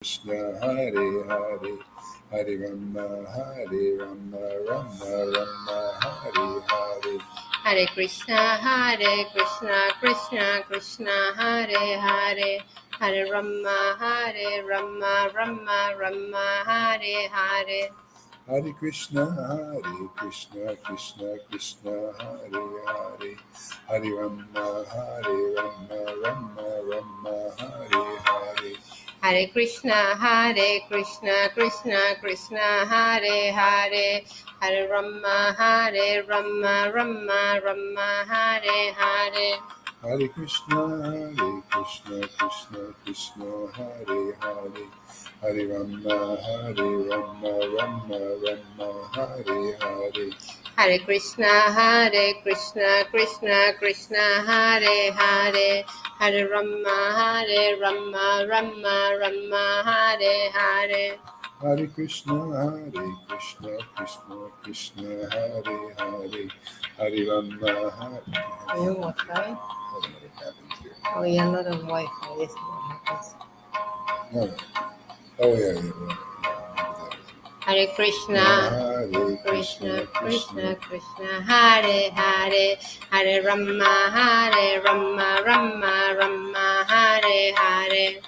Krishna Hare Hare Hare Rama Rama Rama Hare Hare Hare Krishna Krishna Krishna Hare Hare Hare Rama Rama Rama Hare Hare Hare Krishna Krishna Krishna Hare Hare Hare Rama Rama Rama Hare Hare Hare Krishna Krishna Krishna Hare Hare Hare Rama Rama Rama Hare Hare Hare Krishna Krishna Krishna Hare Hare Hare Rama Rama Rama Hare Hare Hare Krishna Krishna Krishna Hare Hare Hare Rama Rama Rama Hare Hare Hare Krishna Krishna Krishna Hare Hare Hare Rama You Wi-Fi? Oh, you're not on Wi-Fi. This is what happens. No. Oh yeah. Hare Krishna Krishna Krishna Hare Hare Hare Rama Rama Rama Hare Hare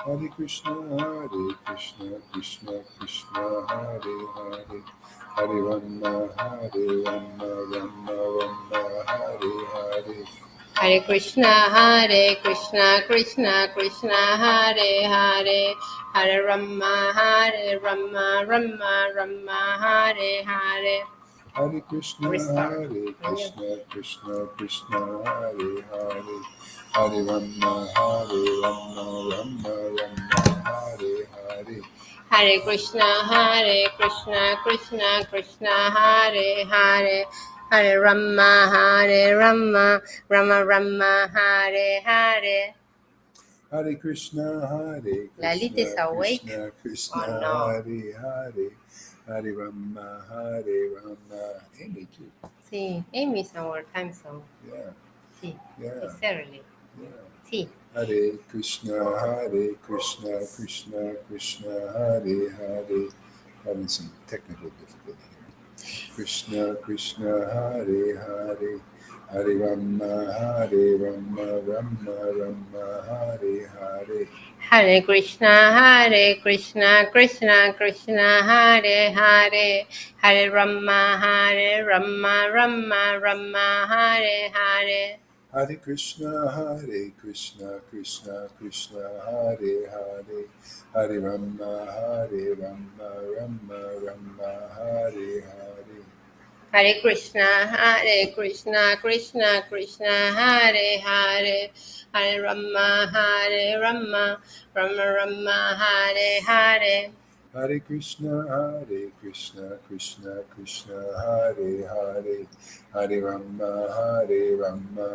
Hare Krishna Krishna Krishna Hare Hare Hare Rama Rama Rama Hare Hare Hare Krishna Krishna Krishna Hare Hare Hare Rama Rama Rama Hare Hare Hare Krishna Krishna Krishna Hare Hare Hare Rama Rama Rama Hare Hare Hare Krishna Krishna Krishna Hare Hare Hare Rama Rama Rama Hare Hare Hare Krishna Lalit is awake? Krishna Oh, no. Hare Hare Hare Rama Rama Amy too. See, Amy's our time zone. Yeah. See, Yeah. it's early. Yeah. See. Hare Krishna Krishna Krishna Hare Hare. Having some technical difficulty here. Krishna Krishna Hare Hare Hare Rama Rama Rama Hare Hare Hare Krishna Krishna Krishna Hare Hare Hare Rama Rama Rama Hare Hare Hare Krishna Krishna Krishna Hare Hare Hare Rama Rama Rama Hare Hare Hare Krishna Krishna Krishna Hare Hare Hare Rama Rama Rama Hare Hare Hare Krishna Krishna Krishna Hare Hare Hare Rama Rama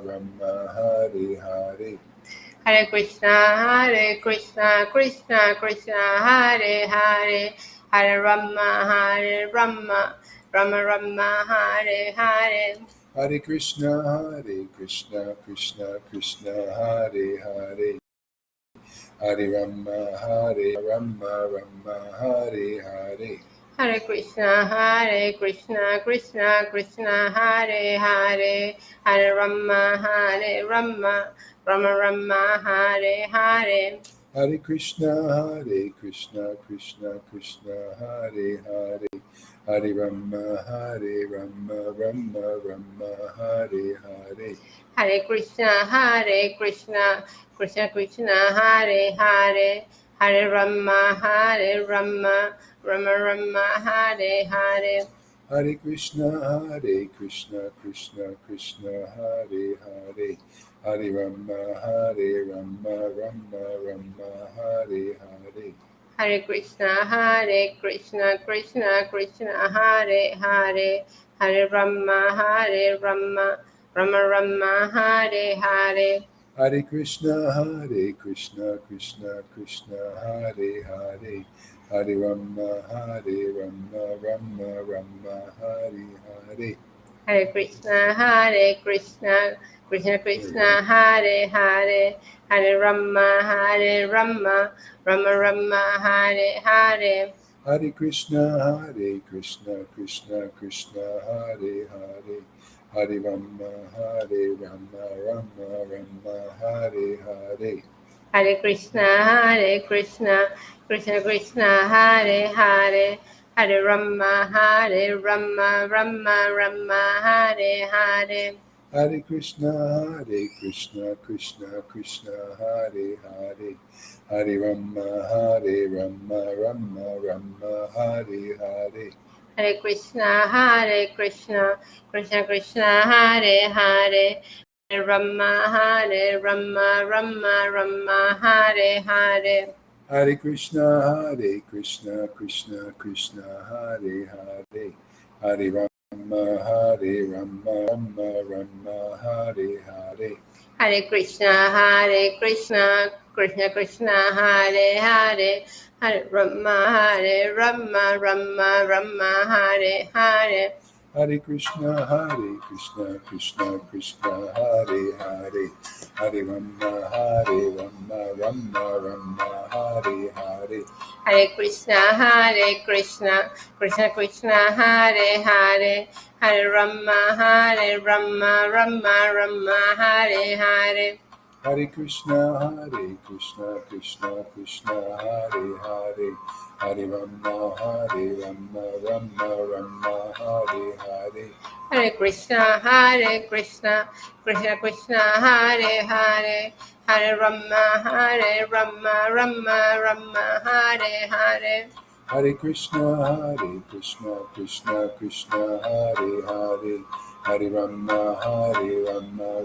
Rama Hare Hare Hare Krishna Krishna Krishna Hare Hare Hare Rama Rama Rama Hare Hare Hare Krishna Krishna Krishna Hare Hare Hare Rama Rama Hare Hare Hare Krishna Krishna Krishna Hare Hare Hare Rama Rama Rama Hare Hare Hare Krishna Krishna Hare Hare Hare Rama Rama Hare Hare Hare Krishna Krishna Krishna Hare Hare Hare Rama Rama Rama Hare Hare Hare Krishna Krishna Hare Hare Hare Rama Rama Hare Hare Hare Krishna Krishna Krishna Hare Hare Hare Rama Rama Rama Hare Hare Hare Krishna Krishna Hare Hare Hare Rama Rama Hare Hare Hare Krishna, Krishna Krishna, Hare Hare, Hare Rama, Rama Rama, Hare Hare. Hare Krishna, Krishna Krishna, Hare Hare, Hare Rama, Rama Rama, Hare Hare. Hare Krishna, Krishna Krishna, Hare Hare, Hare Rama, Rama Rama, Hare Hare. Hare Krishna, Krishna Krishna, Hare Hare, Hare Rama, Rama Rama, Hare Hare. Hare Krishna, Krishna Krishna, Hare Hare, Hare Rama, Rama Hare Hare. Hare Krishna, Krishna Krishna, Hare Hare, Hare Rama, Rama Rama, Hare Hare. Hare Krishna, Krishna Krishna, Hare Hare, Hare Rama, Rama Hare Hare. Hare Krishna, Krishna Krishna, Hare Hare, Hare Rama, Rama Rama, Hare Hare. Hare Krishna, Krishna Krishna, Hare Hare, Hare Rama, Rama Hare Hare. Hare Krishna, Krishna Krishna, Hare Hare, Hare Rama, Rama Rama, Hare Hare. Hare Krishna, Krishna Krishna, Hare Hare, Hare Rama, Rama Hare Hare. Hare Krishna, Krishna Krishna, Hare Hare, Hare Rama, Rama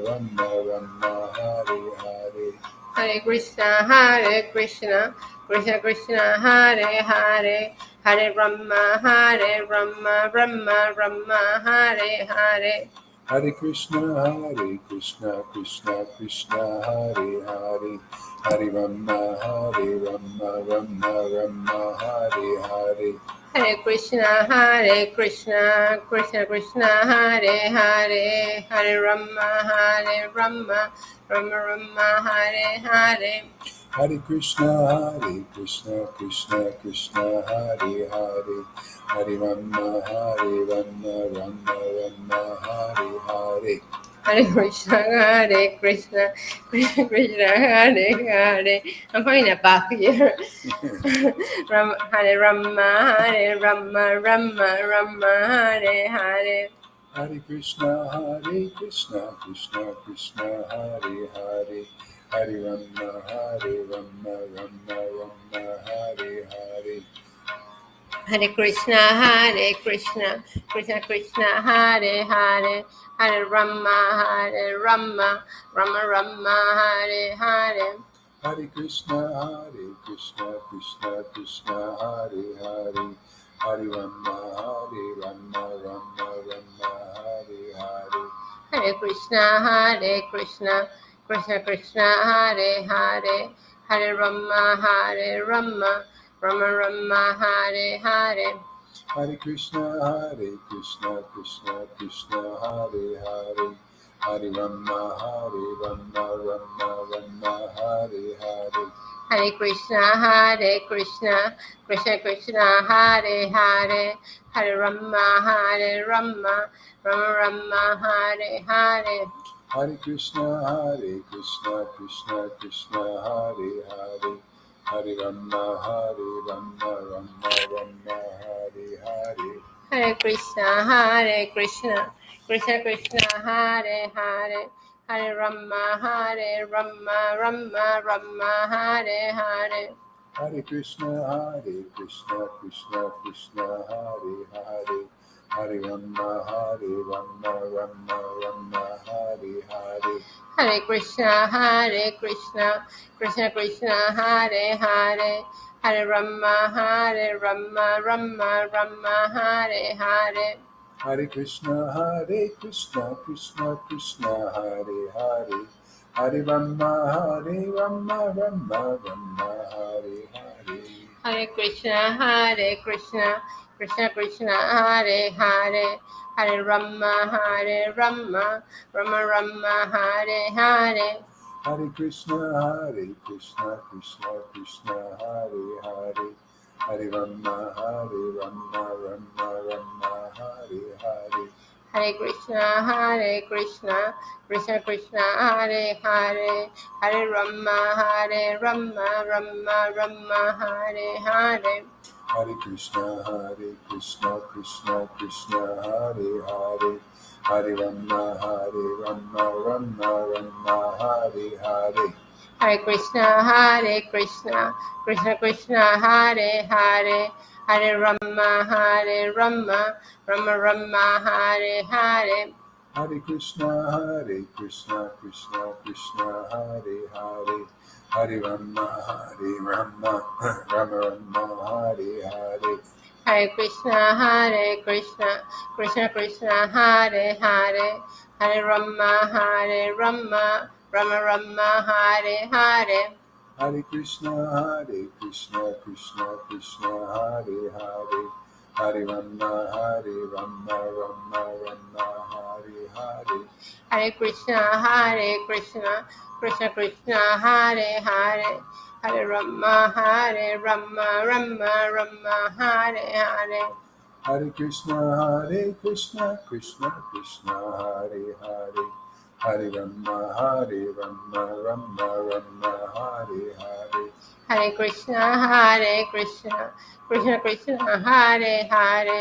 Rama, Hare Hare. Hare Krishna, Krishna Krishna, Hare Hare, Hare Rama, Rama Hare Hare. Hare Krishna, Krishna Krishna, Hare Hare, Hare Rama, Rama Rama, Hare Hare. Hare Krishna, Krishna Krishna, Hare Hare, Hare Rama, Rama Hare Hare. Hare Krishna, Krishna Krishna, Hare Hare, Hare Rama, Rama Rama, Hare Hare. Hare Krishna, Krishna Hare Hare. I'm putting it back here. Hare Rama, Rama Hare Hare. Hare Krishna, Krishna Krishna, Hare Hare, Hare Rama, Rama Rama, Hare Hare. Hare Krishna, Krishna Krishna, Hare Hare, Hare Rama, Rama Hare Hare. Hare Krishna, Krishna Krishna, Hare Hare, Hare Rama, Rama Hare Hare. Hare Krishna, Krishna Krishna, Hare Hare, Hare Rama, Rama Hare Hare. Hare Krishna, Krishna Krishna, Hare Hare, Hare Rama, Rama Hare Hare. Hare Krishna, Krishna Krishna, Hare Hare, Hare Rama, Rama Hare Hare. Hare Krishna, Krishna Krishna, Hare Hare, Hare Rama, Rama Hare Hare. Hare Krishna, Krishna Krishna, Hare Hare, Hare Rama, Rama Hare Hare. Hare Krishna, Krishna Krishna, Hare Hare, Hare Rama, Rama Hare Hare. Hare Krishna, Krishna Krishna, Hare Hare, Hare Rama, Rama Hare Hare. Hare Krishna, Krishna Krishna, Hare Hare, Hare Rama, Rama Hare Hare. Hare Krishna, Krishna Krishna Hare Hare, Hare Rama Rama Rama Hare Hare. Hare Krishna Krishna Krishna Hare Hare, Hare Rama Rama Rama Hare Hare. Hare Krishna Krishna Krishna Hare Hare, Hare Rama Rama Rama Hare Hare. Hare Krishna Krishna Krishna Hare Hare, Hare Rama Rama Rama Hare Hare. Hare Krishna Krishna Krishna Hare Hare, Hare Rama Rama Rama Hare Hare. Hare Krishna Krishna Krishna Hare Hare, Hare Rama Rama Rama Hare Hare. Hare Krishna Krishna Krishna Hare Hare, Hare Rama Rama Rama Hare Hare. Hare Krishna Krishna Krishna Hare Hare, Hare Rama Rama Rama Hare Hare. Hare Krishna Krishna Krishna Hare Hare, Hare Rama Rama Rama Hare Hare. Hare Krishna Krishna Krishna Hare Hare, Hare Rama Rama Rama Hare Hare. Hare Krishna Krishna Krishna Hare Hare,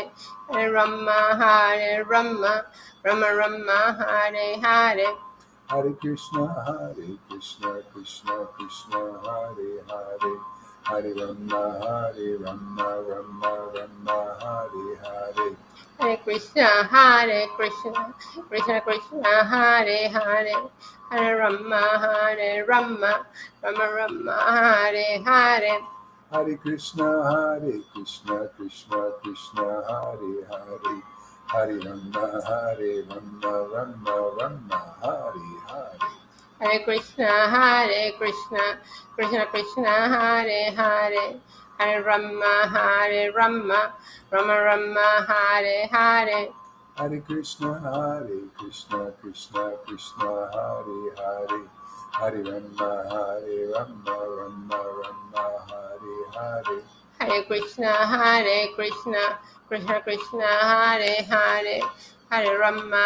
Hare Rama Rama Rama Hare Hare. Hare Krishna Krishna Krishna Hare Hare, Hare Rama Rama Rama Hare Hare. Hare Krishna Krishna Krishna Hare Hare, Hare Rama Rama Rama Hare Hare. Hare Krishna Krishna Krishna Hare Hare, Hare Rama Rama Hare Hare. Hare Krishna Krishna Krishna Hare Hare, Hare Rama Rama Rama Hare Hare. Hare Krishna Krishna Krishna Hare Hare, Hare Rama Rama Hare Hare. Hare Krishna Krishna Krishna Hare Hare, Hare Rama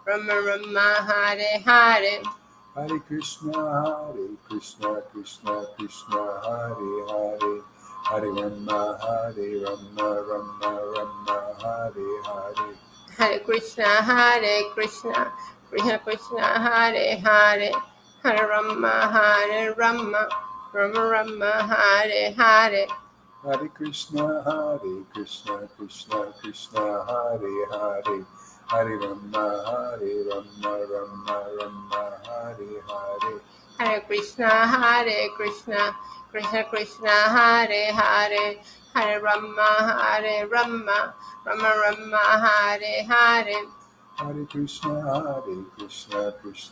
Rama Rama Hare Hare. Hare Krishna Krishna Krishna Hare Hare, Hare Rama Rama Hare Hare. Hare Krishna Krishna Krishna Hare Hare, Hare Rama Rama Rama Hare Hare. Hare Krishna Krishna Krishna Hare Hare, Hare Rama Rama Hare Hare. Hare Krishna Krishna Krishna Hare Hare, Hare Rama Rama Rama Hare Hare. Hare Krishna Krishna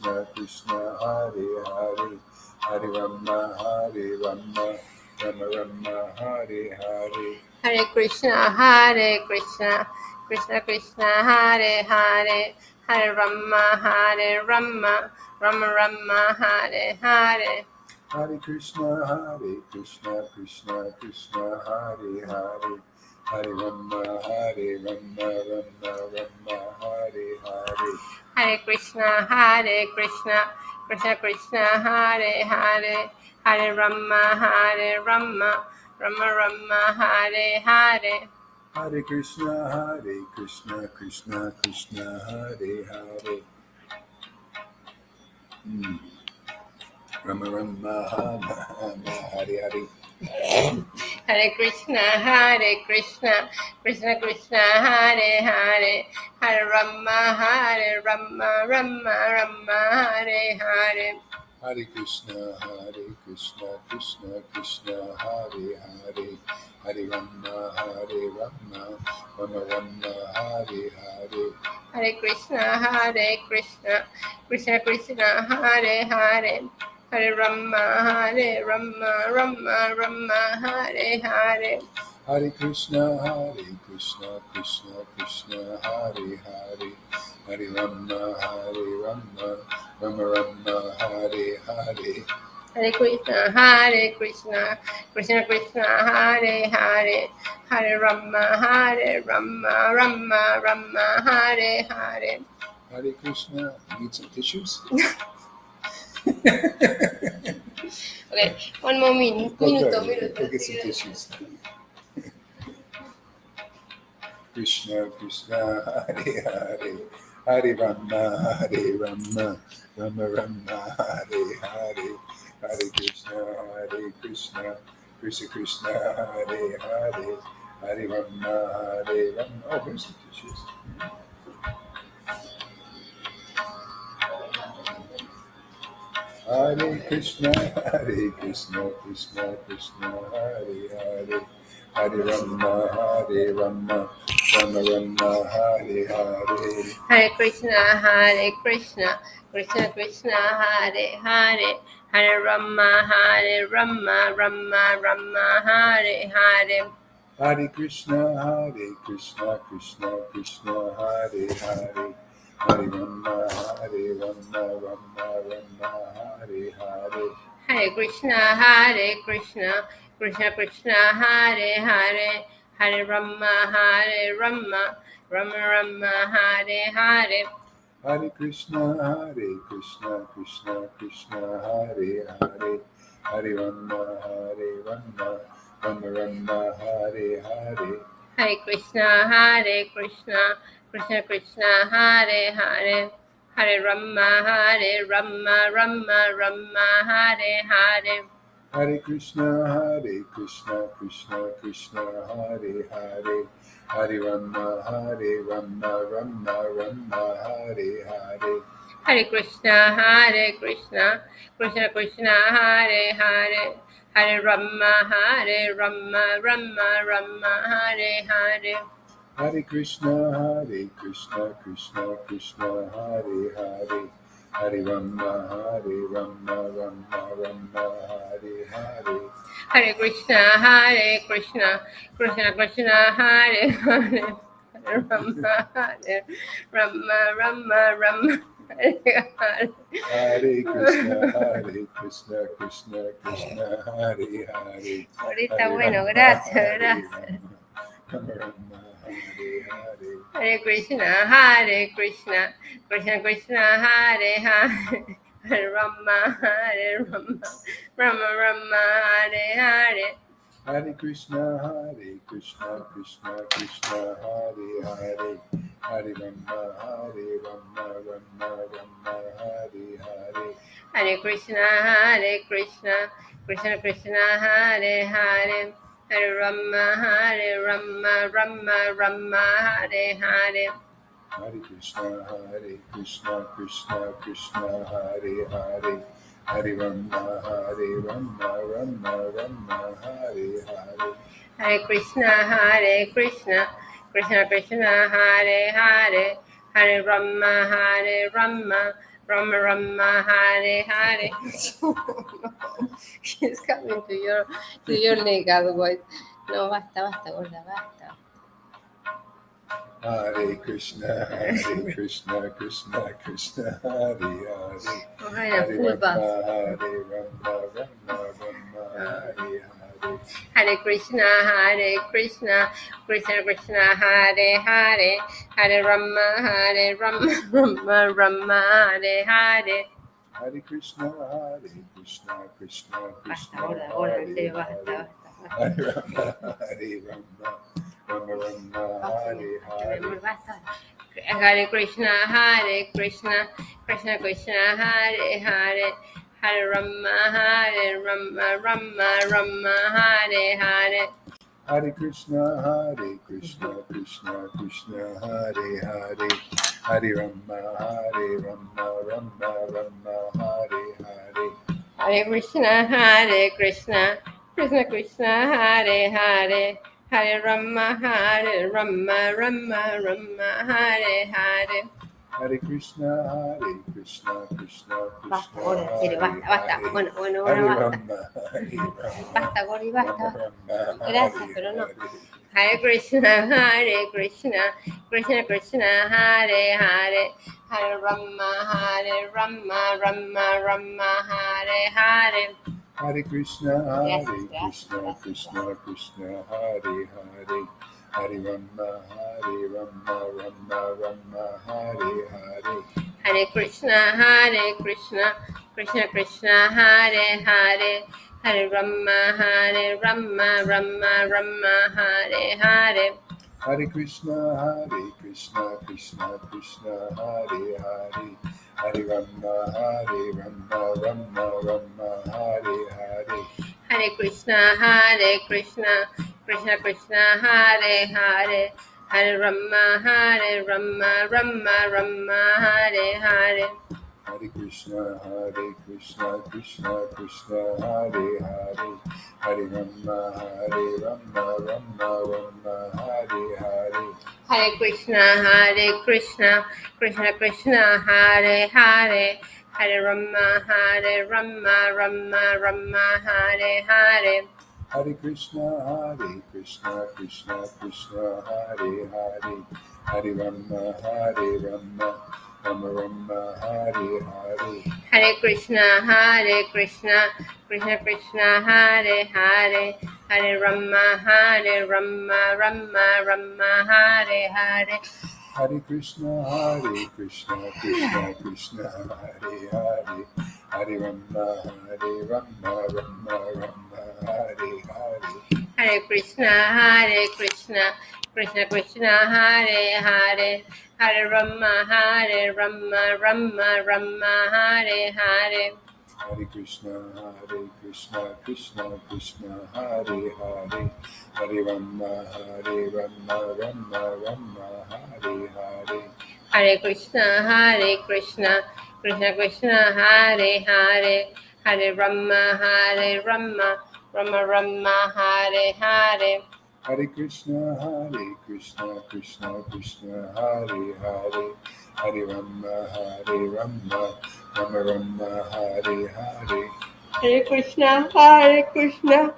Krishna Hare Hare, Hare Rama Rama Rama Hare Hare. Hare Krishna Krishna Krishna Hare Hare, Hare Rama Rama Rama Hare Hare. Hare Krishna Krishna Krishna Hare Hare, Hare Rama Rama Hare Hare. Hare Krishna Krishna Krishna Hare Hare, Hare Rama Rama Rama Hare Hare. Hare Krishna Krishna Krishna Hare Hare. Rama Rama Hare Hare. Hare Krishna Krishna Krishna Hare Hare, Hare Rama Rama Rama Hare Hare. Hare Krishna Krishna Krishna Hare Hare, Hare Rama Rama Rama Hare Hare. Hare Krishna Krishna Krishna Hare Hare, Hare Rama Rama Rama Hare Hare. Hare Krishna, Krishna Krishna, Hare Hare, Hare Rama, Rama Rama, Hare Hare. Hare Krishna, Krishna Krishna, Hare Hare, Hare Rama, Rama Hare Hare. Hare Krishna. You need some tissues? Okay, one more minute. Go get some tissues. Krishna Krishna, Hare Hare, Hare Rama, Rama Rama, Hare Hare, Hare Krishna, Krishna Krishna, Hare Hare, Hare Rama, Oh, here's some tissues. Hare Krishna, Krishna Krishna, Hare Hare, Hare Rama, Rama Rama, Hare Hare. Hare Krishna, Krishna Krishna, Hare Hare, Hare Rama, Rama Hare Hare. Hare Krishna, Krishna Krishna, Hare Hare, Hare Rama, Rama Hare Hare. Hare Krishna, Krishna Krishna, Hare Hare, Hare Rama, Rama Hare Hare. Hare Krishna, Krishna Krishna, Hare Hare, Hare Rama, Rama Hare Hare. Hare Krishna, Krishna Krishna, Hare Hare, Hare Rama, Rama Hare Hare. Hare Krishna, Krishna Krishna, Hare Hare, Hare Rama, Rama Hare Hare. Hare Krishna, Krishna Krishna, Hare Hare, Hare Rama, Rama Hare Hare. Hare Krishna, Krishna Krishna, Hare Hare, Hare Rama, Rama Hare Hare. Hare Krishna, Krishna Krishna, Hare Hare, Hare Rama, Hare Hare. Hare Krishna, Krishna, Hare Hare. Ahorita, bueno, gracias. Rama Rama, Hare Hare. Hare Krishna, Krishna Krishna, Hare Hare, Hare Rama, Rama Hare Hare. Hare Krishna, Krishna Krishna, Hare Hare, Hare Rama, Rama Hare Hare. Hare Krishna, Krishna Krishna, Hare Hare, Hare Rama, Rama Hare Hare. Hare Krishna, Krishna, Hare Hare, Hare Rama, Rama Hare Hare. Hare Krishna, Krishna Krishna, Hare Hare, Hare Rama, Rama Hare Hare. He's coming to your leg otherwise. No, basta, gorda, basta. Hare Krishna, Krishna Krishna, Hare Hare, Hare Rama, Rama Hare Hare. Hare Krishna, Krishna Krishna, Hare Hare, Hare Rama, Rama Hare Hare. Hare Krishna, Krishna Basta, gorda, en serio, basta. Hare Rama, Rama Hare Hare. Hare Krishna, Krishna Krishna, Hare Hare, Hare Rama, Rama Hare Hare. Hare Krishna, Krishna Hare Hare, Hare Rama, Rama Hare Hare. Hare Krishna, Krishna Hare Hare, Hare Rama, Rama Hare Hare. Hare Krishna, Krishna Basta, Krishna, Gori, en serio, Hare basta, basta. Hare, Bueno, Hare basta. Rama, Hare Rama, Basta, Gori, Rama basta. Rama, Gracias, Hare pero no. Hare. Hare Krishna, Krishna Krishna, Hare Hare, Hare Rama, Rama Rama, Hare Hare. Hare Krishna, Gracias, Krishna gracias, Krishna, gracias. Krishna Hare Hare, Hare Rama, Rama Rama, Hare Hare. Hare Krishna, Krishna Krishna, Hare Hare, Hare Rama, Rama Rama, Hare Hare. Hare Krishna, Krishna Krishna, Hare Hare, Hare Rama, Rama Rama, Hare Hare. Hare Krishna, Krishna Krishna, Hare Hare, Hare Rama, Rama Rama, Hare Hare. Hare Krishna, Krishna Krishna, Hare Hare, Hare Rama, Rama Rama, Hare Hare. Hare Krishna, Krishna Krishna, Hare Hare, Hare Rama, Rama Rama, Hare Hare. Hare Krishna, Krishna Krishna, Hare Hare, Hare Rama, Rama Rama, Hare Hare. Hare Krishna, Krishna Krishna, Hare Hare, Hare Rama, Rama Rama, Hare Hare. Hare Krishna, Krishna Krishna, Hare Hare, Hare Rama, Rama Rama, Hare Hare. Hare Krishna, Krishna Krishna, Hare Hare, Hare Rama, Rama Rama, Hare Hare. Hare Krishna, Krishna Krishna, Hare Hare, Hare Rama, Rama Rama, Hare Hare. Hare Krishna, Krishna Krishna, Hare Hare, Hare Rama, Rama Rama, Hare Hare. Hare Krishna, Krishna Krishna, Hare Hare, Hare Rama, Rama Rama, Hare Hare. Hare Krishna, Krishna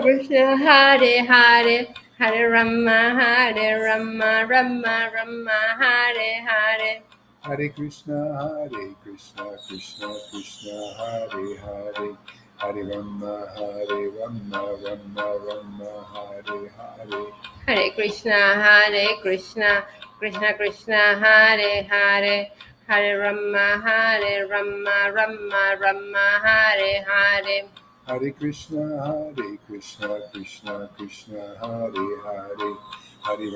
Krishna, Hare Hare, Hare Rama, Rama Rama, Hare Hare. Hare Krishna, Krishna Krishna, Hare Hare, Hare Rama, Rama Rama, Hare Hare. Hare Krishna, Krishna Krishna, Hare Hare, Hare Rama, Rama Rama, Hare Hare. Hare Krishna, Krishna Krishna, Hare Hare, Hare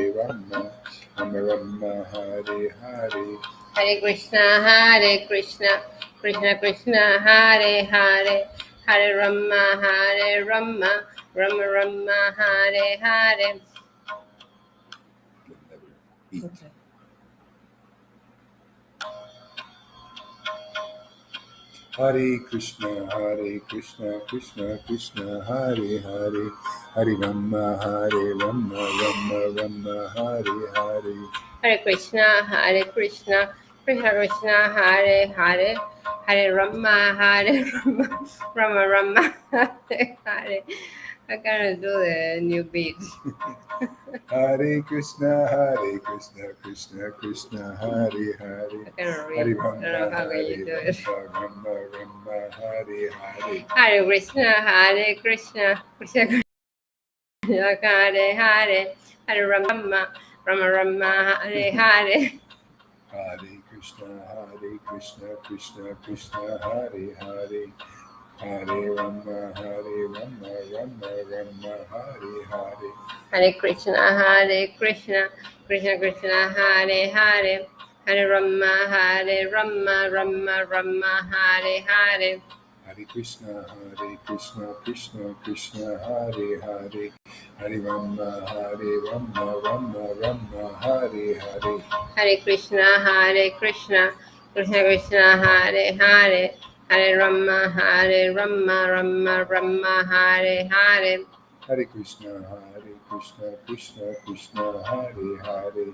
Rama, Rama Rama, Hare Hare. Hare Krishna, Krishna Krishna, Hare Hare, Hare Rama, Rama Rama, Hare Hare. Okay. Hare Krishna, Krishna Krishna, Hare Hare, Hare Rama, Rama Rama, Hare Hare. Hare Krishna, Krishna Krishna, Hare Hare, Hare Rama, Rama Rama, Hare Hare. I cannot do the new beat. Hare Krishna, Krishna Krishna, Hare Hare, I cannot read. Hare I don't know how can you do it. Rama Rama, Hare Hare. Hare Krishna, Krishna Krishna, Hare Hare, Hare Rama, Rama, Hare Hare. Hare Krishna, Krishna Krishna, Hare Hare, Hare Rama, Rama Rama, Hare Hare. Hare Krishna, Krishna Krishna, Hare Hare, Hare Rama, Rama Rama, Hare Hare. Hare Krishna, Krishna Krishna, Hare Hare, Hare Rama, Rama Rama, Hare Hare. Hare Krishna, Krishna Krishna, Hare Hare, Hare Rama, Rama Rama, Hare Hare. Hare Krishna, Krishna Krishna, Hare Hare,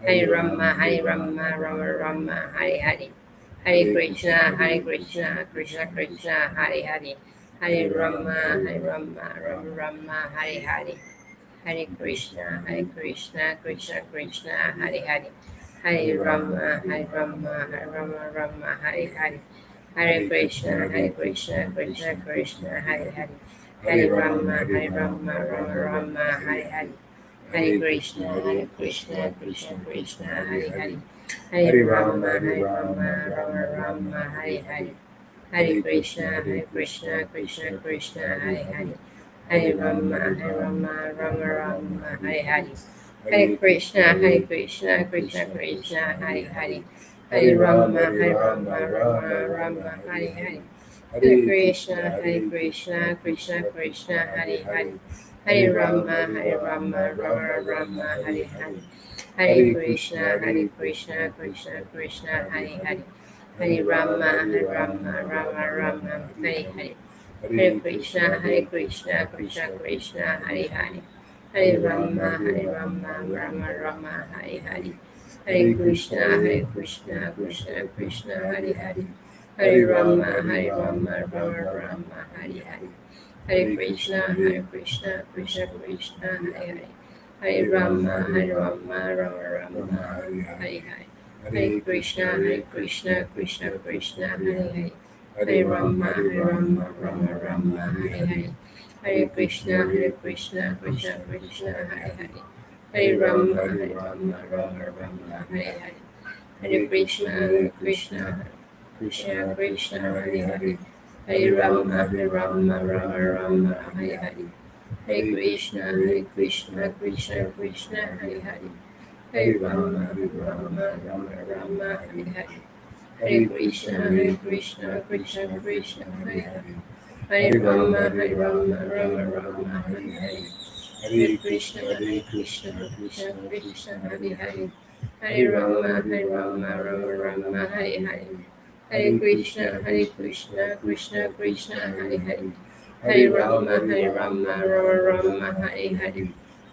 Hare Rama, Hare Rama, Rama Rama, Hare Hare. Hare Krishna, Krishna Krishna, Hare Hare. Hare Rama, Rama Rama, Hare Hare. Hare Krishna, Krishna Krishna, Hare Hare. Hare Rama, Rama Rama, Hare Hare. Hare Krishna, Krishna Krishna, Hare Hare. Hare Rama, Rama Rama, Hare Hare. Hare Krishna, Krishna Krishna, Hare Hare. Hare Rama, Rama Rama, Hare Hare. Hare Krishna, Krishna Krishna, Hare Hare. Hare Rama, Rama Rama, Hare Hare. Hare Krishna, Krishna Krishna, Hare Hare. Hare Rama, Rama Rama, Hare Hare. Hare Krishna, Krishna Krishna, Hare Hare. Hare Rama, Rama Rama, Hare Hare. Hare Krishna, Krishna Krishna, Hare Hare. Hare Rama, Rama Rama, Hare Hare. Hare Krishna, Krishna Krishna, Hare Hare. Hare Rama, Rama Rama, Hare Hare. Hare Krishna, Krishna, Hare Hare. Hare Rama, Rama Rama, Hare Hare. Hare Krishna, Krishna Krishna, Hare Hare. Hare Rama, Rama Rama, Hare Hare. Hare Krishna, Krishna, Hare Hare. Hare Rama, Rama Rama, Hare Hare. Hare Krishna, Krishna Krishna, Hare Hare. Hare Rama, Rama Rama, Hare Hare. Hare Krishna, Krishna, Hare Hare. Hare Rama, Rama Rama, Hare Hare. Hare Krishna, Krishna, Hare Hare. Hare Rama, Rama Rama, Hare Hare. Hare Krishna, Krishna, Hare Hare. Hare Rama, Rama Rama, Hare Hare. Hare Krishna, Krishna, Hare Hare. Hare Rama, Rama Rama, Hare Hare. Hare Krishna, Krishna, Hare Hare. Hare Rama, Rama Rama, Hare Hare.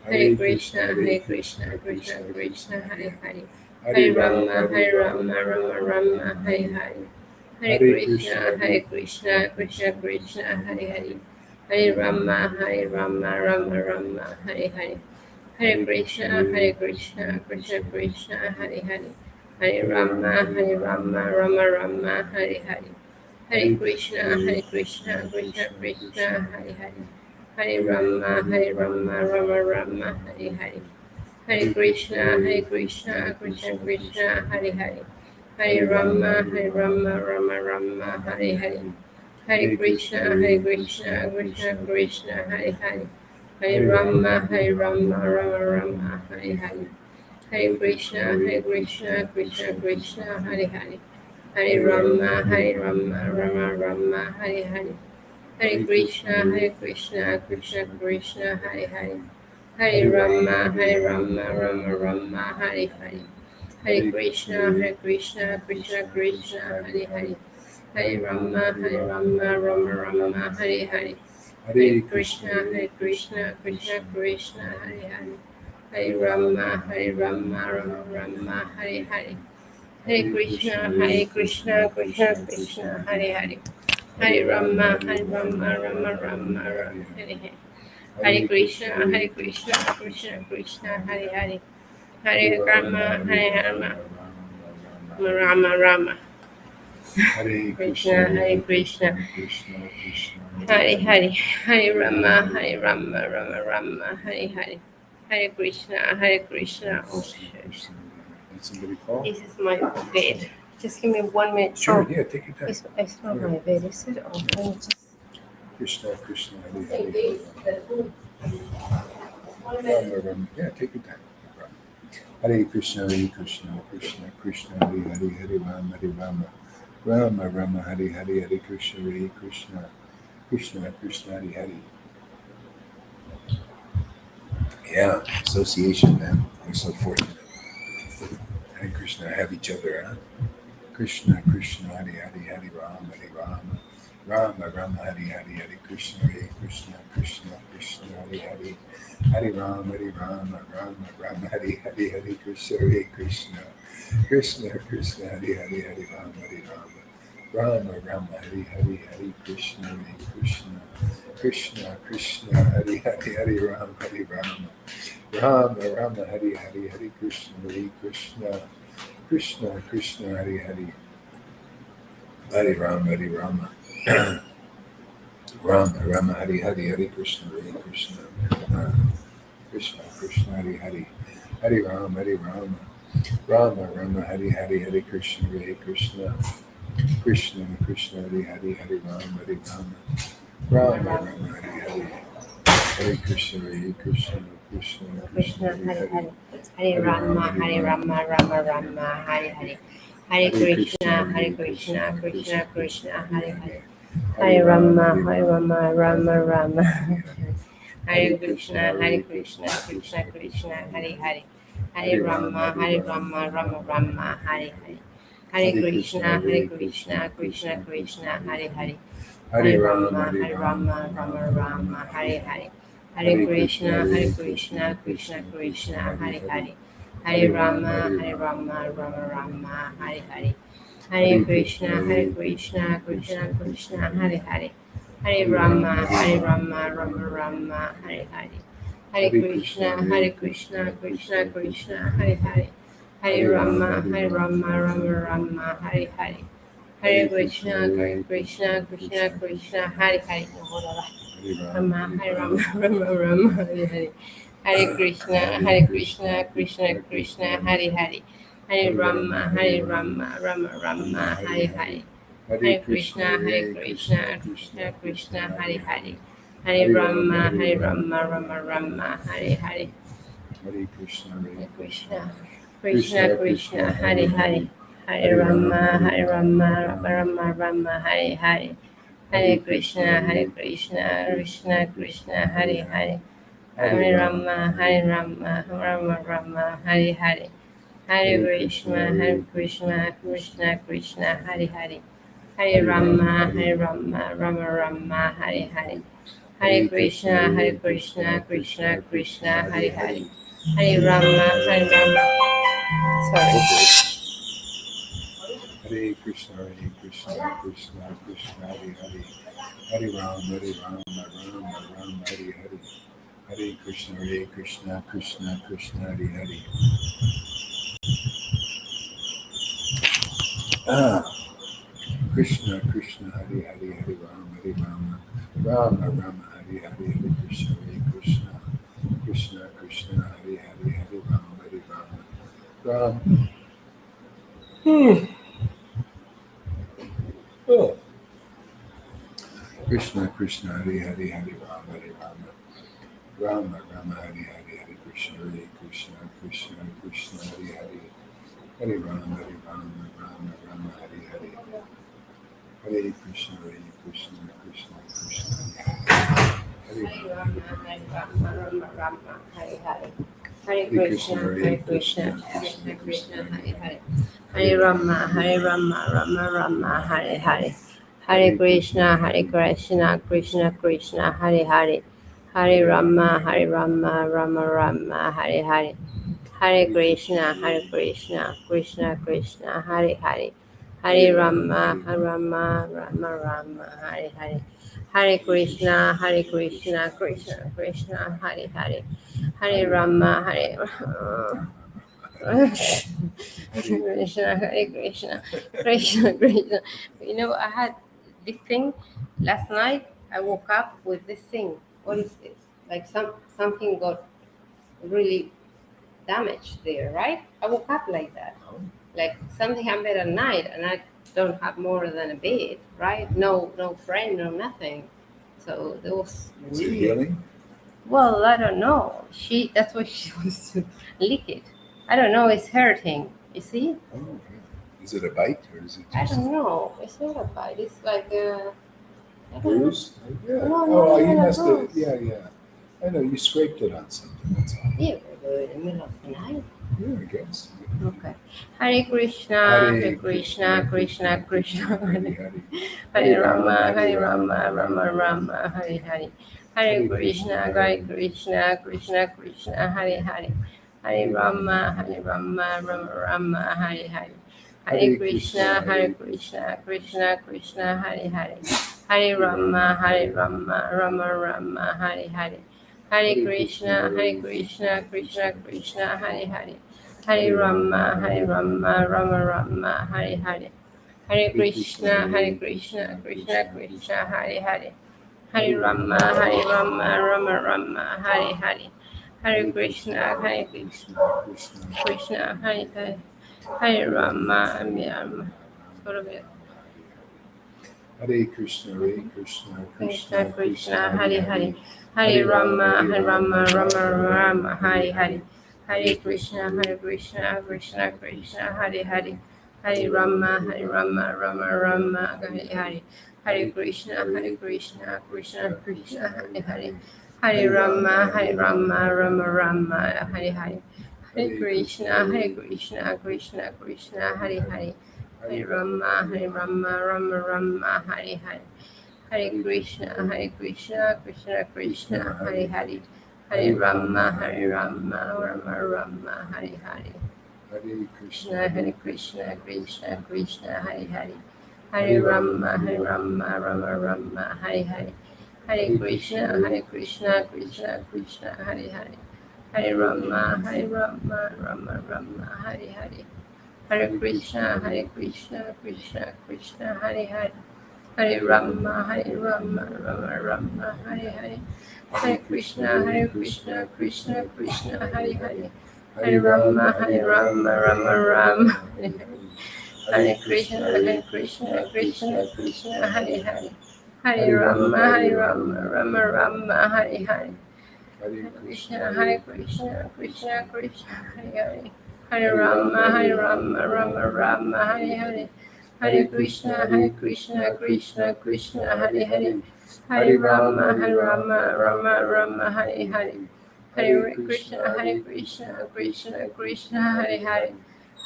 Hare Krishna, Krishna, Hare Hare. Hare Rama, Rama Rama, Hare Hare. Hare Krishna, Krishna, Hare Hare. Hare Rama, Rama Rama, Hare Hare. Hare Krishna, Krishna, Hare Hare. Hare Rama, Rama Rama, Hare Hare. Hare Krishna, Krishna, Hare Hare. Hare Rama, Rama Rama, Hare Hare. Hare Krishna, Krishna, Hare Hare. Hare Rama, Rama Rama, Hare Hare. Hare Krishna, Krishna, Hare Hare. Hare Rama, Rama Rama, Hare Hare. Hare Krishna, Krishna, Hare Hare. Hare Rama, Rama Rama, Hare Hare. Hare Krishna, Krishna, Hare Hare. Hare Rama, Rama Rama, Hare Hare. Hare Krishna, Krishna, Hare Hare. Hare Rama, Rama Rama, Hare Hare. Hare Krishna, Krishna, Hare Hare. Hare Rama, Rama Rama, Hare Hare. Hare Krishna, Krishna, Hare Hare. Hare Rama, Rama Rama, Hare Hare. Hare Krishna, Krishna, Hare Hare. Hare Rama, Rama Rama. Hare Krishna, Krishna, Hare Hare. Hare Rama, Rama Rama, Hare Hare. Hare Krishna, oh shit. Did somebody call? This is my bed. Just give me 1 minute. Sure, Oh, yeah, take your time. it's not my bed, is it? Oh, let me just. Krishna, Hare Hare. Rama, Rama. Yeah, take your time. No problem. Hare Krishna, Krishna, Hare Hare, Hare Rama, Rama Rama, Hare Hare, Hare Krishna, Krishna, Hare Hare. Yeah, association, man. We're so fortunate. Hare Krishna, have each other, huh? Krishna, Hare Hare, Hare Rama, Rama Rama, Hare Hare, Hare Krishna, Krishna, Hare Hari Hari. Hari Rama, Rama Rama, Hari Hari, Hari Krishna, Hare Krishna. Krishna Krishna, Hari Hari, Hari Rama, Rama Rama, Hari Hari, Hari Krishna, Hare Krishna. Krishna Krishna, Hari Hari, Hari Rama, Rama Rama, Hari Hari, Hari Krishna, Hare Krishna. Krishna Krishna, Hari Hari, Hari Rama, Rama Rama, Hari Hari, Hari Krishna, Hare Krishna. Krishna Krishna, Hari Hari, Hari Rama, Rama Rama, Hari Hari, Hari Krishna, Hare Krishna. Krishna Krishna, Hari Hari, Hari Rama, Rama Rama, Hari Hari, Hare Krishna, Hare Krishna. Krishna Krishna, Hari Hari, Hare Rama, Hare Rama, Rama Rama, Hare Hare. Hare Krishna, Hare Krishna, Krishna Krishna, Hare Hare. Hare Rama, Hare Rama, Rama Rama. Hare Krishna, Hare Krishna, Krishna Krishna, Hare Hare. Hare Rama, Hare Rama, Rama Rama, Hare Hare. Hare Krishna, Krishna Krishna, Hare Hare. Hare Rama, Rama Rama, Hare Hare. Hare Krishna, Krishna Krishna, Hare Hare. Hare Rama, Rama Rama, Hare Hare. Hare Krishna, Krishna Krishna, Hare Hare. Hare Rama, Rama Rama, Hare Hare. Hare Krishna, Krishna Krishna, Hare Hare. Hare Rama, Rama Rama, Hare Hare. Hare Krishna, Krishna Krishna, Hare Hare. Rama, Hare Rama, Rama Rama, Hare Hare. Hare Krishna, Krishna Krishna, Hare Hare. Hare Rama, Rama Rama, Hare Hare. Hare Krishna, Krishna Krishna, Hare Hare. Hare Rama, Rama Rama, Hare Hare. Hare Krishna, Krishna Krishna, Hare Hare. Hare Rama, Rama Rama, Hare Hare. Hare Krishna, Krishna Krishna, Hare Hare. Hare Rama, Rama Rama, Hare Hare. Hare Krishna, Krishna Krishna, Hare Hare. Hare Rama, Rama Rama, Hare Hare. Hare Krishna, Krishna Krishna, Hare Hare. Hare Rama, sorry. Hare Krishna, Krishna Krishna, Hare Hare. Hare Rama, Rama Hare Hare. Hare Krishna, Krishna Krishna, Hare Hare. Krishna Krishna, Hare Hare. Hare Rama, Rama Rama, Hare Hare. Hare Krishna, Krishna Krishna, Hare Hare. Hare Rama, Rama. Krishna Krishna, Hare Hare. Hare Rama, Rama Rama, Hare Hare. Hare Krishna, Krishna Krishna, Hare Hare. Hare Rama, Rama Rama, Hare Hare. Hare Krishna, Krishna Krishna, Hare Hare. Hare Rama, Rama, Hare Hare. Hare Krishna, Krishna Hare Hare. Hare Rama, Rama Rama, Hare Hare. Hare Krishna, Krishna Krishna, Hare Hare. Hare Rama, Rama Rama, Hare Hare. Hare Krishna, Krishna Krishna, Hare Hare. Hare Rama, Rama Rama, Hare Hare. Hare Krishna, Krishna Krishna, Hare Hare. Hare Rama, Krishna, Krishna. You know, I had this thing last night. I woke up with this thing. What is this? Like something got really damaged there, right? I woke up like that. Like something happened at night, and I don't have more than a bed, right? No friend, no nothing. So there was. Is it healing? Well, I don't know. That's why she wants to lick it. I don't know. It's hurting. You see? Oh, yeah. Is it a bite or is it just I don't know. It's not a bite. It's like a bruise? Yeah. No, you must have. bruise. Yeah. I know you scraped it on something. That's all. Yeah, in the middle of the night. Yeah, I guess. Okay. Hare Krishna, Krishna Krishna, Hare Hare. Hare Rama, Rama Rama, Hare Hare. Hare Krishna, Krishna Krishna, Hare Hare, Hare Rama, Rama Rama, Hare Hare. Hare Krishna, Krishna Krishna, Hare Hare. Hare Rama, Rama Rama, Hare Hare. Hare Krishna, Krishna Krishna, Hare Hare. Hare Rama, Rama Rama, Hare Hare. Hare Krishna, Krishna Krishna, Hare Hare. Hare Rama, Rama Rama, Hare Hare. Hare Krishna, Krishna, Hare Hare. Hare Rama, sort of it. Hare Krishna, Krishna Krishna, Krishna, Hare Hare. Hare Rama, Rama Rama, Hare Hare. Hare Krishna, Krishna Krishna, Hare Hare. Hare Rama, Rama Rama, Hare Hare. Hare Krishna, Krishna Krishna, Hare Hare. Hare Rama, Rama Rama, Hare Hare. Hare Krishna, Krishna Krishna, Hare Hare. Hare Rama, Rama Rama, Hare Hare. Hare Krishna, Krishna Krishna, Hare Hare. Hare Rama, Rama Rama, Hare Hare. Hare Krishna, Krishna Krishna, Hare Hare. Hare Rama, Rama Rama, Hare Hare. Hare Krishna, Krishna, Hare Hare. Hare Rama, Rama Rama, Hare Hare. Hare Krishna, Krishna, Hare Hare. Hare Rama, Rama Rama, Hare Hare. Hare Krishna, Krishna, Hare Hare. Hare Rama, Rama Rama, Hare Hare. Hare Krishna, Krishna, Hare Hare. Hare Rama, Rama Rama, Hare Hare. Hare Krishna, Krishna, Hare Hare. Hare Rama, Rama Rama, Hare Hare. Hare Krishna, Krishna, Hare Hare.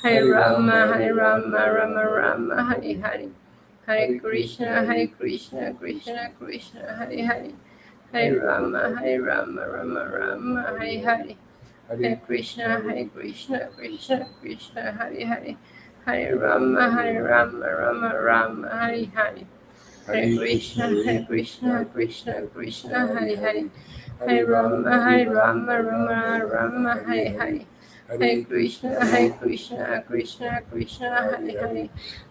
Hare Rama, Rama Rama, Hare Hare. Hare Krishna, Krishna, Hare Hare. Hare Rama, Rama Rama, Hare Hare. Hare Krishna, Krishna, Hare Hare. Hare Rama, Rama Rama, Hare Hare. Hare Krishna, Krishna, Hare Hare. Hare Rama, Rama Rama, Hare Hare. Hare Krishna, Krishna, Hare Hare. Hare Rama, Rama Rama, Hare Hare. Hare Krishna, Krishna, Hare Hare.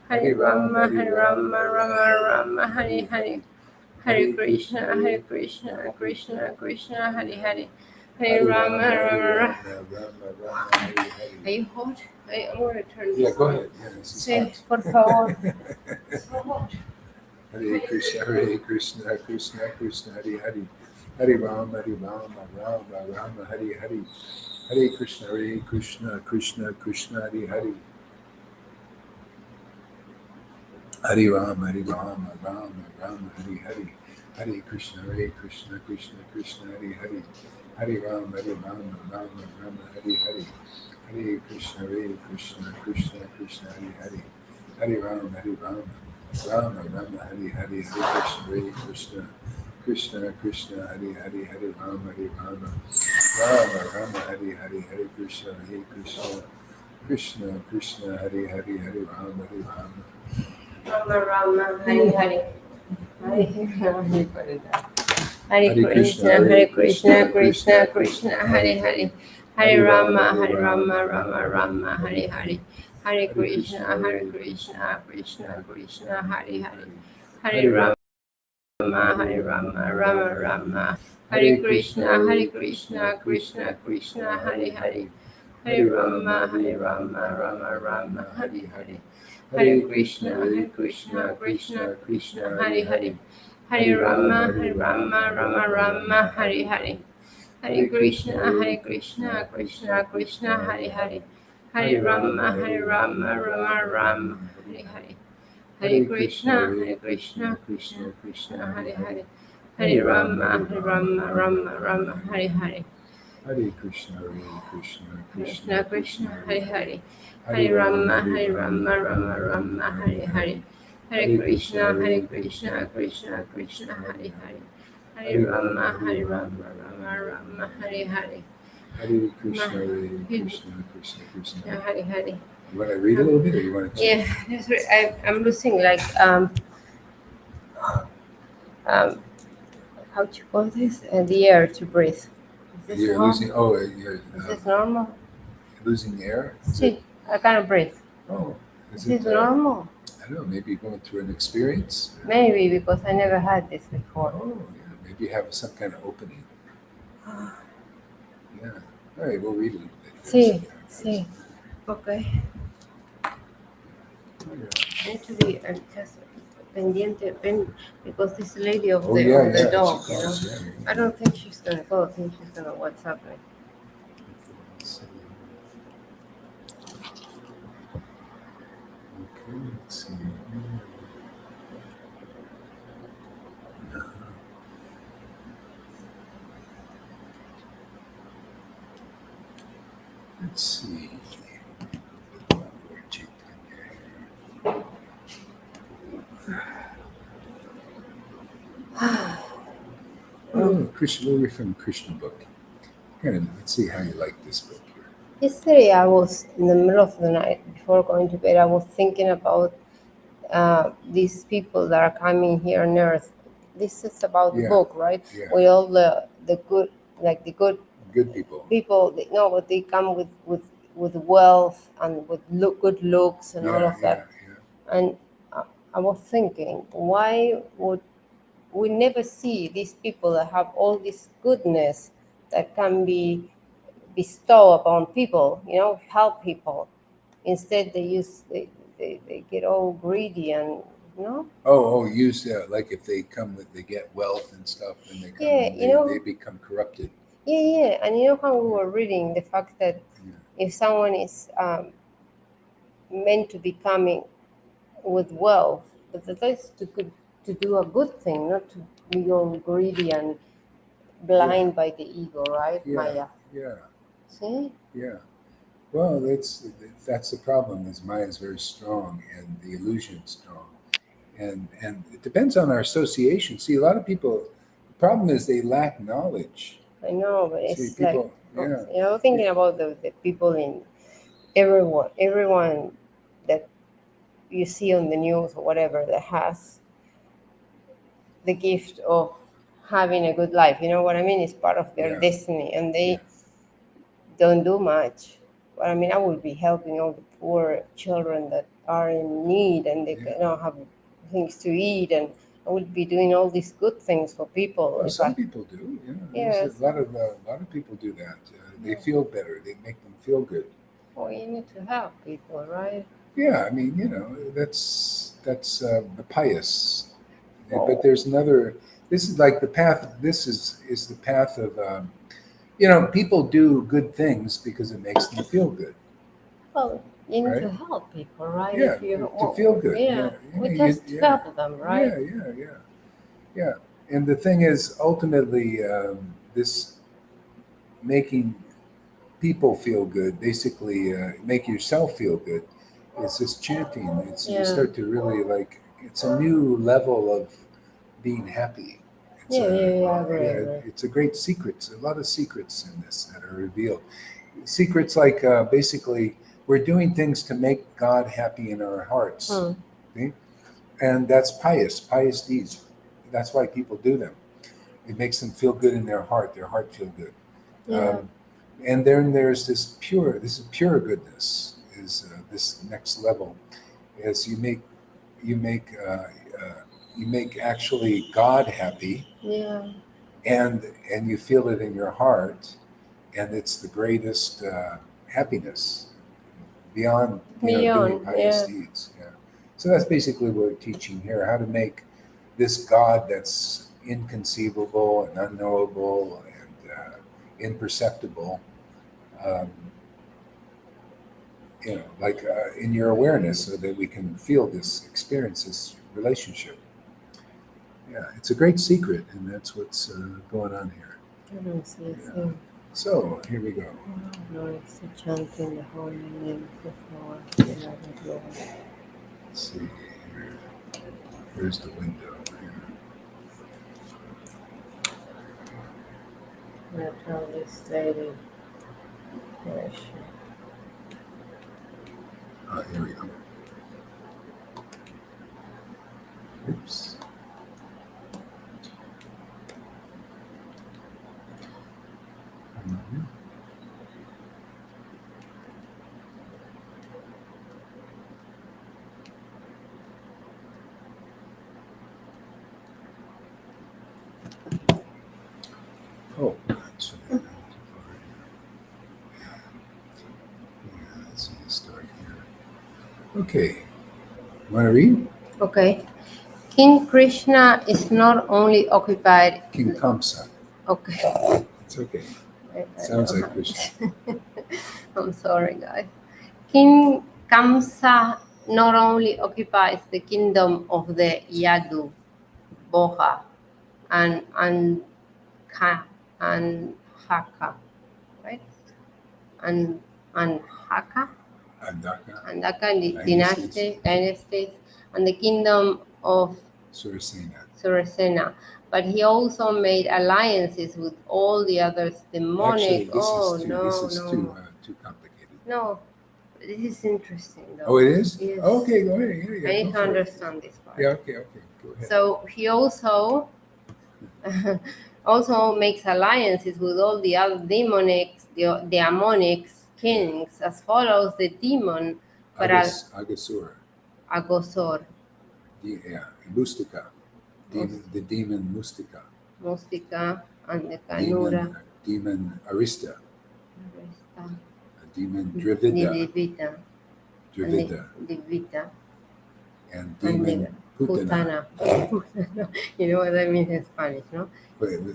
Hare Rama, Rama Rama, Hare Hare. Hare Krishna, Krishna, Hare Hare. Hare Rama, Rama. Are you hot? I'm going to turn. Yeah, go ahead. Yeah, this is Sí, hot. por favor. Hare Krishna, Krishna Krishna, Hare Hare. Hare Rama, Rama Rama, Hare Hare. Hare Krishna, Krishna Krishna, Hare Hare. Hare Rama, Rama, Hare Hare. Hare Krishna, Krishna Krishna, Hare Hare. Hare Rama, Rama, Hare Hare. Hare Krishna, Krishna, Hare Hare. Hare Rama, Rama, Hare Hare. Hare Krishna, Krishna, Hare Hare. Hare Rama, Rama, Hare Hare. Hare Krishna, Krishna, Hare Hare. Hare Rama, Rama, Hare Hare. Hare Krishna, Krishna, Hare Hare. Hare Rama, Rama, Hare Hare. Hare Krishna, Krishna, Hare Hare. Hare Rama, Rama Rama. Hare Krishna, Krishna, Hare Hare. Hare Rama, Rama Rama, Hare Hare. Hare Krishna, Krishna, Hare Hare. Hare Rama, Rama Rama, Hare Hare. Hare Krishna, Krishna, Hare Hare. Hare Rama, Rama Rama, Hare Hare. Hare Krishna, Krishna, Hare Hare. Hare Rama, Rama, Hare Hare. Hare Krishna, Krishna, Hare Hare. Hare Rama, Rama, Hare Hare. Hare Krishna, Krishna, Hare Hare. Hare Rama, Hare Rama, Rama Rama, Hare Hare. Hare Krishna, Hare Krishna, Krishna Krishna. Hare Hare. You want to read a little bit, or you want to? Yeah, that's right. I'm losing like how do you call this? The air to breathe. Is this You're normal? losing. Oh, you're Is this normal? losing air. Is See, it? I can't breathe. Oh, Is is this it? normal? I don't know. Maybe you're going through an experience. Maybe because I never had this before. Oh, yeah. Maybe you have some kind of opening. Yeah. All right. We'll read a little bit. Sí, sí. Okay. I need to be just pendiente because this lady of the yeah, on the yeah. dog, She you know. calls, yeah. I don't think she's gonna go. I think she's gonna WhatsApp me. Okay, let's see. Let's see. Lord Caitanya. Oh, Krishna, we'll read from Krishna book. Here, let's see how you like this book here. Yesterday, I was in the middle of the night before going to bed. I was thinking about these people that are coming here on Earth. This is about the Yeah, book, right? yeah. With all the good, like the good Good people. people. No, but they come with wealth and with good looks and all of that. Yeah. And I was thinking, why would we never see these people that have all this goodness that can be bestowed upon people, you know, help people? Instead, they get all greedy and, you know. Oh, use like if they come with, they get wealth and stuff, and they come Yeah, and you know. they become corrupted. Yeah, and you know how we were reading the fact that if someone is meant to be coming with wealth, but that is to do a good thing, not to be all greedy and blind by the ego, right, Maya? Yeah. See? Yeah. Well, that's the problem. Is Maya is very strong, and the illusion strong, and it depends on our association. See, a lot of people. The problem is they lack knowledge. I know, but See, it's people. like, Yeah. you know, thinking about the people in everyone that you see on the news or whatever that has the gift of having a good life. You know what I mean? It's part of their Yeah. destiny, and they don't do much. But I mean, I would be helping all the poor children that are in need and they don't have things to eat, and I would be doing all these good things for people. Well, some people do. Yeah. There's a lot of people do that. They feel better. They make them feel good. Well, you need to help people, right? Yeah, I mean, that's the pious. Well, But there's another. This is like the path. This is the path of. People do good things because it makes them feel good. well, you need Right? to help people, right? Yeah, If you to feel good. yeah, we just help them, right? Yeah. And the thing is, ultimately, this making people feel good, basically, make yourself feel good. It's this chanting. You start to really like. It's a new level of being happy. It's I agree. it's a great secret. A lot of secrets in this that are revealed. Secrets like basically we're doing things to make God happy in our hearts. See? And that's pious deeds. That's why people do them. It makes them feel good in their heart feel good. And then there's this is pure goodness, is this next level, as you make you make actually God happy, and you feel it in your heart, and it's the greatest happiness beyond doing pious deeds. Yeah. So that's basically what we're teaching here: how to make this God that's inconceivable and unknowable and imperceptible, um, in your awareness, so that we can feel this, experience this relationship. Yeah, it's a great secret, and that's what's going on here. So here we go. Chanting the holy name before the Lord. Let's see here. Here's the window. Not translated version. Here we go. Oops. Mhm. Oh, that's yeah, let's see the story here. Okay. Want to read? Okay. King Krishna is not only occupied. King Kamsa. Okay. It's okay. I Sounds don't like Krishna. I'm sorry, guys. King Kamsa not only occupies the kingdom of the Yadu, Boha, and and Haka, right? And Haka, Andaka, and Haka dynasties, dynasties, and the kingdom of Surasena. Surasena. But he also made alliances with all the other demonic. Actually, Oh this no, is no, too complicated. no! This is interesting, though. Oh, it is? Yes. Okay, go ahead. I Yeah, need go to for it. understand this part. Yeah, okay, go ahead. So he also also makes alliances with all the other demonic kings, as follows the demon Agasura. Agosor, Yeah, Mustika. The demon Mustika. Mustika, and the Demon, Kanura, demon Arista. Arista, Demon the Dravida. Devita, and the Dravida. Devita, And and the demon Putana. Putana. You know what that means in Spanish, no?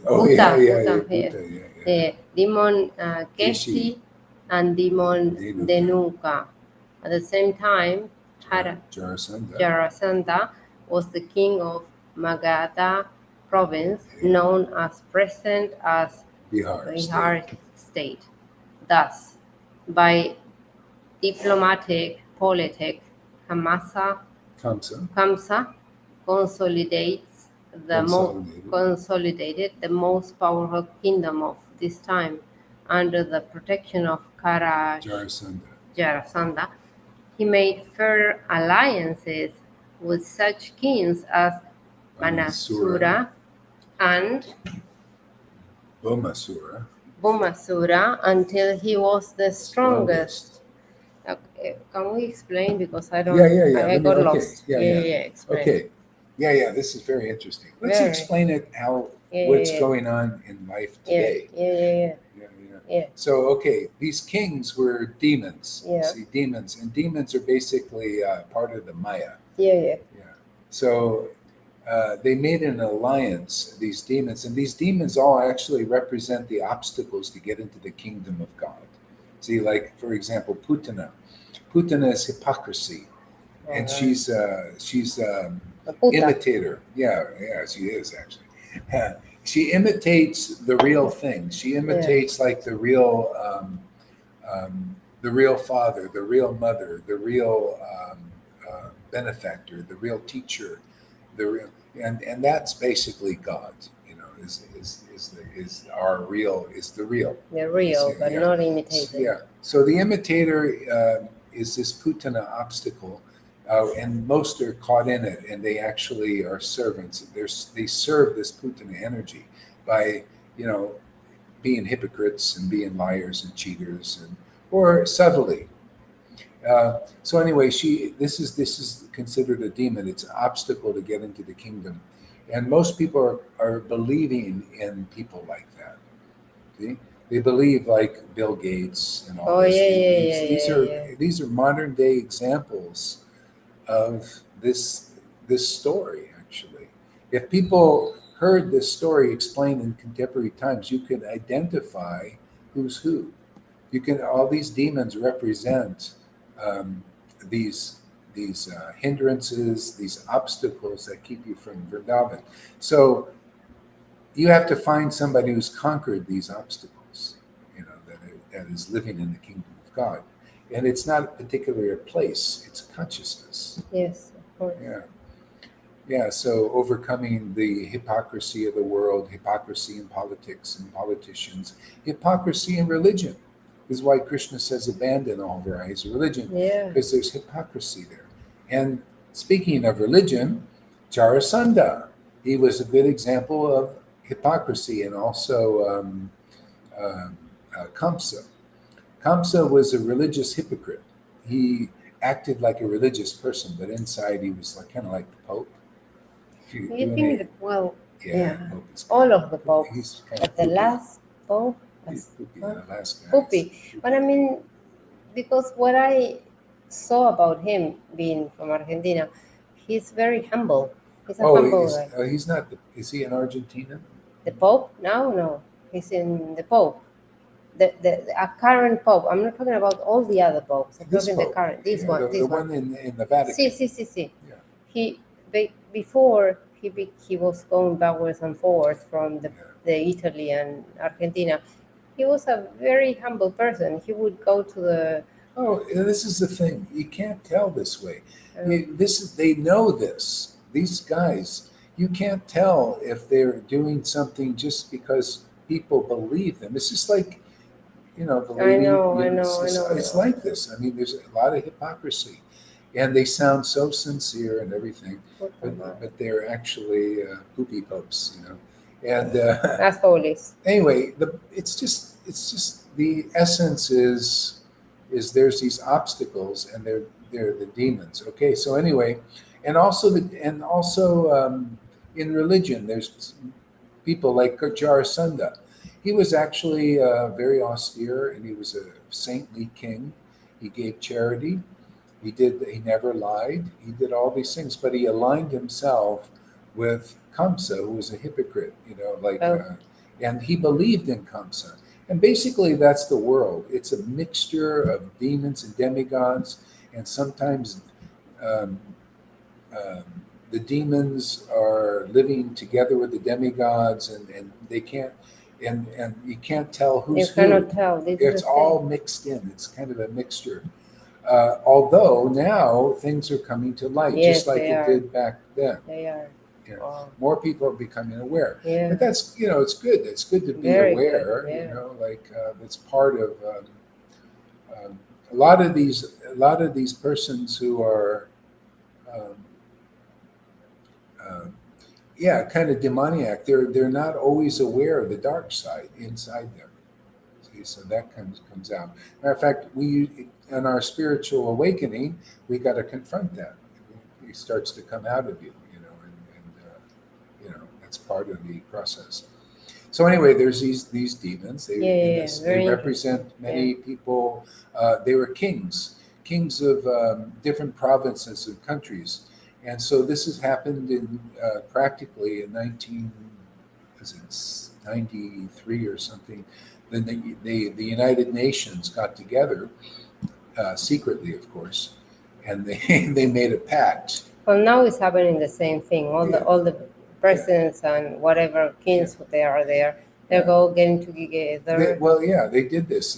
Oh, Puta, yeah, Puta, yes. Puta, yeah. Demon Keshi. Keshi and demon Denuka. Denuka. At the same time, Jarasandha. Jarasandha was the king of Magadha province, Yeah. known as present as Bihar Bihar state. state. Thus, by diplomatic politic, Kamsa. Kamsa Consolidated. consolidated the most powerful kingdom of this time under the protection of Jarasandha. Jarasandha. He made further alliances with such kings as Manasura. Manasura and Bomasura. Bomasura until he was the strongest. Okay, can we explain, because I don't. Yeah. I got Okay. lost. Yeah. Explain. Okay. Yeah. This is very interesting. Let's Very. explain it Yeah, what's yeah. going on in life Yeah, today. yeah. Yeah. So, okay, these kings were demons. Yeah. See, demons, and demons are basically part of the Maya. Yeah. So they made an alliance, these demons, and these demons all actually represent the obstacles to get into the kingdom of God. See, like for example, Putana. Putana is hypocrisy, and she's imitator. Yeah, she is actually. She imitates the real thing. She imitates like the real father, the real mother, the real benefactor, the real teacher, the real, and that's basically God. You know, is our real is the real. The real, but not imitated. Yeah. So the imitator is this Putana obstacle. And most are caught in it, and they actually are servants. They serve this Putana energy by, being hypocrites and being liars and cheaters, or subtly. So anyway, this is considered a demon. It's an obstacle to get into the kingdom, and most people are believing in people like that. See, they believe like Bill Gates and all this. These are modern day examples of this story. Actually, if people heard this story explained in contemporary times, you could identify who's who. You can all these demons represent um, these hindrances, these obstacles that keep you from Vrindavan. So you have to find somebody who's conquered these obstacles, that is living in the kingdom of God. And it's not particularly a place, it's consciousness. Yes, of course. Yeah. Yeah, so overcoming the hypocrisy of the world, hypocrisy in politics and politicians, hypocrisy in religion is why Krishna says abandon all varieties of religion, Yeah. because there's hypocrisy there. And speaking of religion, Jarasandha, he was a good example of hypocrisy, and also uh, Kamsa. Kamsa was a religious hypocrite. He acted like a religious person, but inside he was like kind of like the Pope. If you You do think any, that, well, yeah, yeah, Pope is all kind of the of popes, he's kind but of the poopy. last pope He's was poopy. huh? The last guy is Poopy. But I poopy. mean, because what I saw about him being from Argentina, he's very humble. He's a Oh, humble guy. he's not. Is he in Argentina? The Pope? No, no. He's in the Pope. The a current Pope. I'm not talking about all the other popes. I'm This talking the Pope, current. This yeah, one. the This one. one in the See, Vatican. see, see, see. Yeah, He before he was going backwards and forwards from yeah. the Italy and Argentina. He was a very humble person. He would go to the Oh, and this is the thing. You can't tell this way. um, They know this. These guys, you can't tell if they're doing something just because people believe them. It's just like the I lady. know, I It's, know, I it's, know, I it's know. like this. I mean, there's a lot of hypocrisy, and they sound so sincere and everything, Puta madre. but they're actually poopy popes. And Assholes. anyway, it's just the essence is there's these obstacles, and they're the demons. Okay, so anyway, and also in religion, there's people like Jarasandha. He was actually very austere, and he was a saintly king. He gave charity. He never lied. He did all these things, but he aligned himself with Kamsa, who was a hypocrite. Oh, And he believed in Kamsa. And basically, that's the world. It's a mixture of demons and demigods, and sometimes um, um, the demons are living together with the demigods, and they can't, and you can't tell you who's who. cannot tell. This is It's the thing. all mixed in. It's kind of a mixture. Although now things are coming to light, just Yes, like they it are. did back then. They are. You know, Wow. more people are becoming aware. Yeah. But that's it's good. It's good to be Very good. aware. Yeah. Like it's part of a lot of these persons who are um, um, yeah, kind of demoniac. They're not always aware of the dark side inside them. See, so that comes out. Matter of fact, we in our spiritual awakening, we got to confront that. It starts to come out of you, and that's part of the process. So anyway, there's these demons. They Yeah, in yeah, yeah. this they Very interesting. represent Yeah. many people. They were kings of different provinces and countries, and so this has happened in practically in 1993 or something. Then the United Nations got together secretly, of course, and they they made a pact. Well, now it's happening the same thing. Yeah, All the yeah, presidents and whatever yeah, kings who they are there, they're yeah. all getting together. Well, yeah, they did this.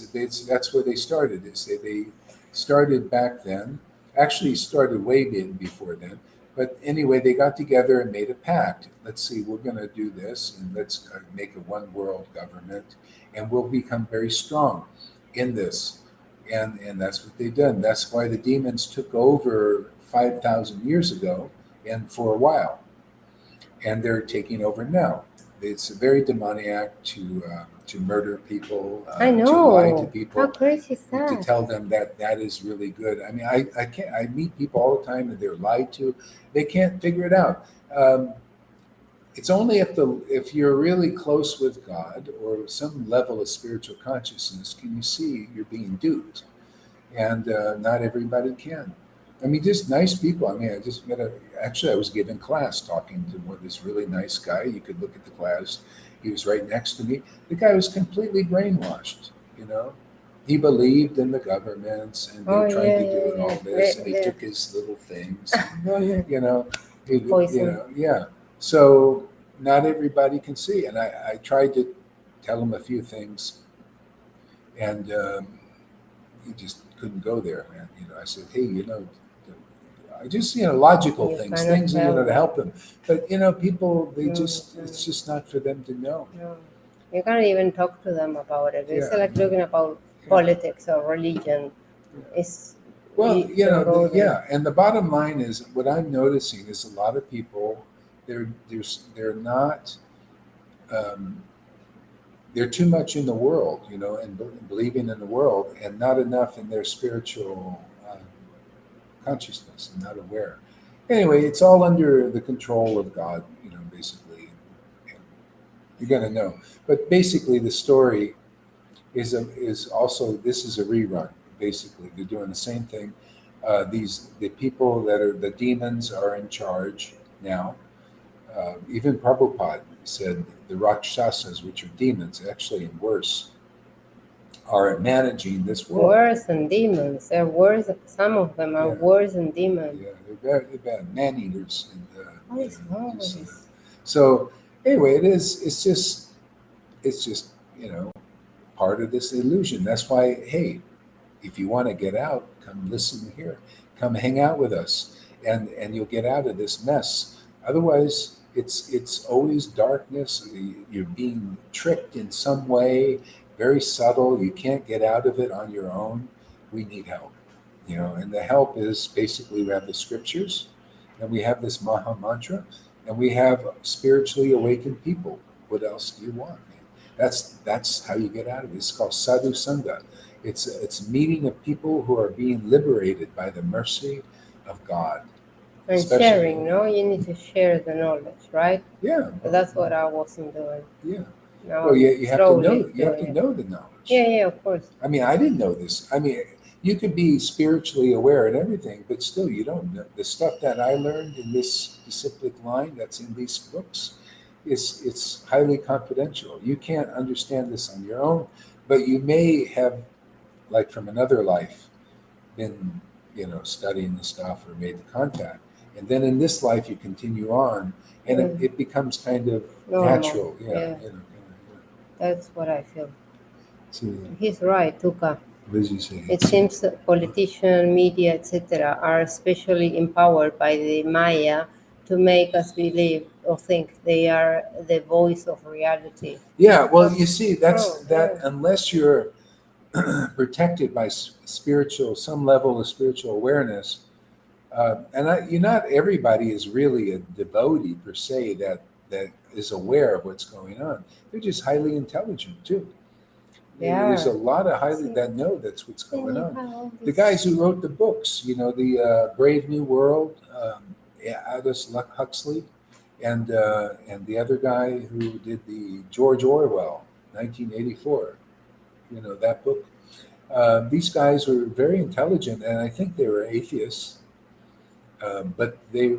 That's where they started. They started back then. Actually, started way before then. But anyway, they got together and made a pact. Let's see, we're going to do this, and let's make a one world government, and we'll become very strong in this. And that's what they've done. That's why the demons took over 5,000 years ago, and for a while, and they're taking over now. It's very demoniac to murder people, I to lie to know. How people, crazy is to that? tell them that that is really good. I mean, I can't. I meet people all the time and they're lied to. They can't figure it out. It's only if you're really close with God or some level of spiritual consciousness can you see you're being duped, and not everybody can. I mean, just nice people. I mean, I just met actually, I was giving class talking to this really nice guy. You could look at the class. He was right next to me. The guy was completely brainwashed, you know. He believed in the governments and Oh they're trying yeah, to do yeah, it all yeah. this, and he took his little things, The you know, poison. yeah. So not everybody can see. And I tried to tell him a few things, and he just couldn't go there, man. I said, hey, just logical You things, cannot things tell to them. help them. But people, they No, just no, it's just not for them to know. no. You can't even talk to them about it. It's Yeah, like talking about yeah, politics or religion. yeah. It's Well, eroding. yeah, and the bottom line is what I'm noticing is a lot of people they're not um, they're too much in the world, and believing in the world, and not enough in their spiritual consciousness and not aware. Anyway, it's all under the control of God, basically. And you're going to know. But basically, the story is also this is a rerun. Basically, they're doing the same thing. The people that are the demons are in charge now. Even Prabhupada said the Rakshasas, which are demons, actually and worse, are managing this world. Worse than demons. They're worse. Some of them are Yeah, worse than demons. yeah, they're bad man eaters. And, What is wrong with just, this? so anyway, it is. It's just part of this illusion. That's why, hey, if you want to get out, come listen here, come hang out with us, and you'll get out of this mess. Otherwise, it's always darkness. You're being tricked in some way, very subtle. You can't get out of it on your own. We need help, and the help is basically we have the scriptures, and we have this Maha Mantra, and we have spiritually awakened people. What else do you want, man? That's how you get out of it. It's called sadhu sangha. It's a meeting of people who are being liberated by the mercy of God. And sharing, no? You need to share the knowledge, right? Yeah. But that's what I wasn't doing. Yeah. Now Well, I'm you have to slowly know. You have doing to it. know the knowledge. Yeah, of course. I mean, I didn't know this. I mean, you could be spiritually aware and everything, but still, you don't know the stuff that I learned in this disciplic line that's in these books. It's highly confidential. You can't understand this on your own, but you may have, like from another life, been studying the stuff or made the contact, and then in this life you continue on, and it becomes kind of Normal. natural. Yeah. That's what I feel. So, He's right, Tuka. what does he say? It seems that politicians, media, etc., are especially empowered by the Maya to make us believe or think they are the voice of reality. Yeah, well, you That's see, that's true, that. yeah. Unless you're protected by some level of spiritual awareness, not everybody is really a devotee per se that is aware of what's going on. They're just highly intelligent too. There's a Yeah. lot of highly that know that's what's going on. The guys who wrote the books, the Brave New World, Aldous Huxley, and the other guy who did the George Orwell, 1984. That book. These guys were very intelligent, and I think they were atheists. But they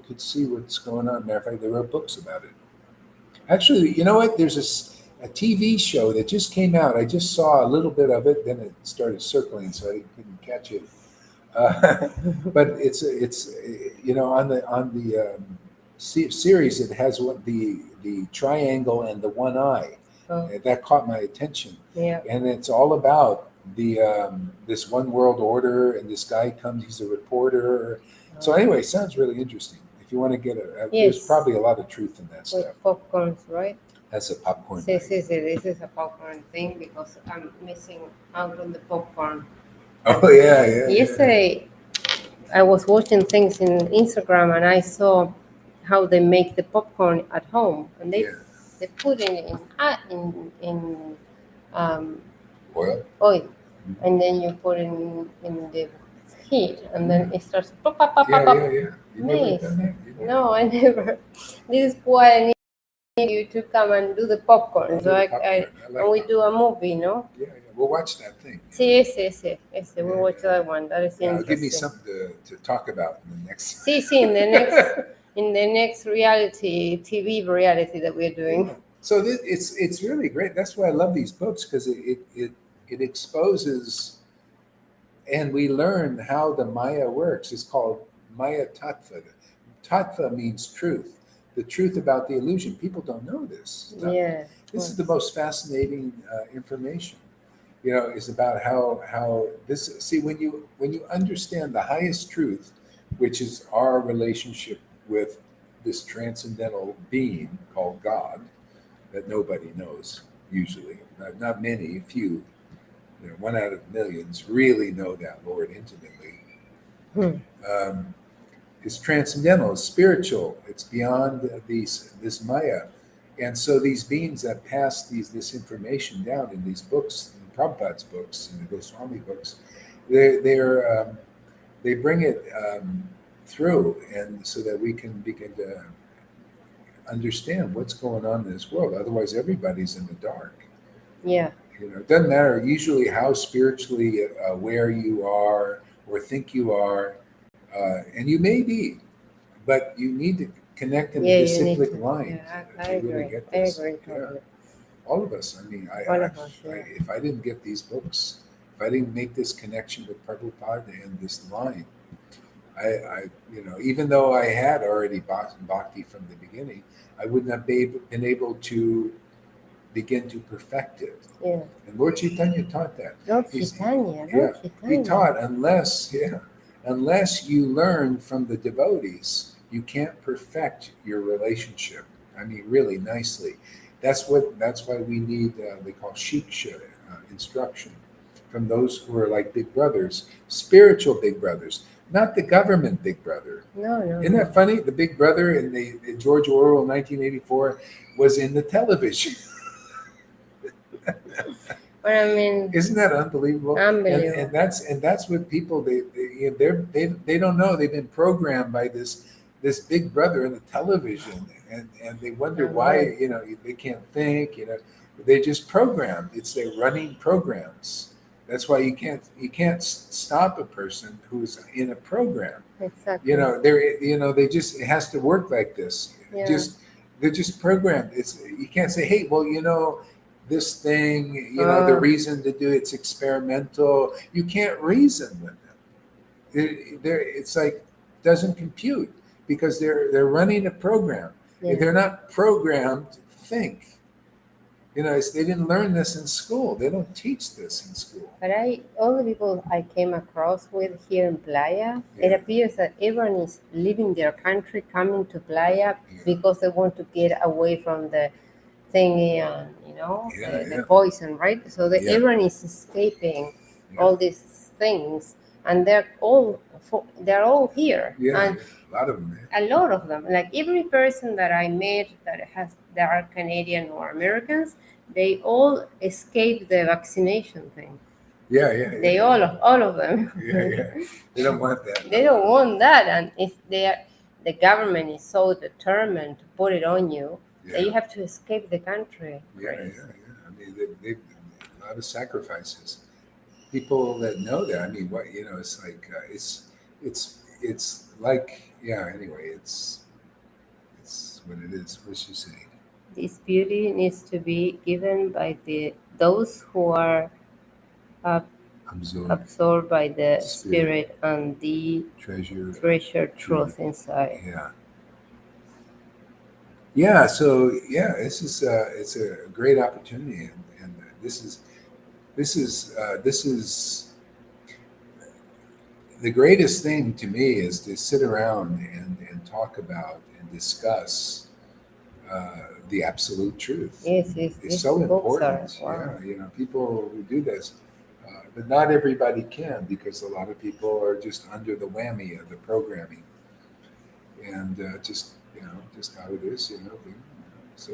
could see what's going on. Matter of fact, they wrote books about it. Actually, you know what? There's a TV show that just came out. I just saw a little bit of it, then it started circling, so I couldn't catch it. But it's on the series, it has the triangle and the one eye. Oh, That caught my attention, yeah. and it's all about this one world order. And this guy comes; he's a reporter. So anyway, sounds really interesting. If you want to get there's Yes. probably a lot of truth in that With stuff. popcorns, right? That's a popcorn. Sí, Thing. sí, sí, this is a popcorn thing because I'm missing out on the popcorn. Oh yeah. Yesterday, I was watching things in Instagram and I saw how they make the popcorn at home, and they put it in Oil. oil, and then you put it in the heat, and then it starts pop, pop, pop, pop, Yeah. pop. You never Nice. done that? You never- No, I never. This is why I need you to come and do the popcorn. I'll So do the I popcorn. I like and we popcorn. do a movie, no? Yeah. We'll watch that thing. Sí, ese. We'll watch that one. That is interesting. Give me something to talk about in the next. Sí, in the next reality, TV reality that we're doing. So it's really great. That's why I love these books, because it exposes, and we learn how the Maya works. It's called Maya Tattva. Tattva means truth. The truth about the illusion. People don't know this stuff. Yeah. This is the most fascinating information. Is about how this. See, when you understand the highest truth, which is our relationship with this transcendental being called God that nobody knows usually. Not many, few. One out of millions really know that Lord intimately. Um, it's transcendental, it's spiritual, it's beyond this Maya. And so these beings that pass this information down in these books, in Prabhupada's books, in the Goswami books, they bring it through, and so that we can begin to understand what's going on in this world. Otherwise, everybody's in the dark. Yeah. It doesn't matter usually how spiritually aware you are or think you are, and you may be, but you need to connect in Yeah, the you need disciplic to. line Yeah, I to really agree. get I this. agree Yeah, totally. all of us. I mean, All of us, yeah. if I didn't get these books, if I didn't make this connection with Prabhupada and this line, even though I had already bhakti from the beginning, I wouldn't have been able to begin to perfect it. Yeah. And Lord Caitanya taught that. Lord He's- Caitanya. yeah, Lord he Caitanya. taught unless you learn from the devotees, you can't perfect your relationship. I mean, really nicely. That's why we need they call shiksha, instruction from those who are like big brothers, spiritual big brothers, not the government big brother. No. Isn't that funny? The big brother in George Orwell 1984 was in the television. But I mean, Isn't that unbelievable? unbelievable. And that's what people they don't know. They've been programmed by this big brother in the television, and they wonder why they can't think. They just programmed. It's their running programs. That's why you can't stop a person who's in a program. Exactly. They just it has to work like this. Yeah. They're just programmed. You can't say, hey, well, this thing, the reason to do it's experimental. You can't reason with them. It's like doesn't compute because they're running a program. Yeah. If they're not programmed to think. They didn't learn this in school. They don't teach this in school. But all the people I came across with here in Playa, it Yeah. appears that everyone is leaving their country, coming to Playa Yeah. because they want to get away from the thingy and the poison, right? So everyone is escaping all these things, and they're all here. Yeah, And a lot of them. a lot of them, like every person that I met that are Canadian or Americans, they all escape the vaccination thing. Yeah. They all of them. Yeah. They don't want that. They don't want that, and if the government is so determined to put it on you, that you have to escape the country. Yeah. I mean, they've a lot of sacrifices. People that know that. I mean, it's like it's like Anyway, it's what it is. What's she saying? This beauty needs to be given by those who are absorbed by the spirit and the treasure truth inside. Yeah. So this is it's a great opportunity, and this is the greatest thing to me is to sit around and talk about and discuss the absolute truth. Yes. It's so important. Wow. Yeah, people who do this, but not everybody can because a lot of people are just under the whammy of the programming, and just how it is. So.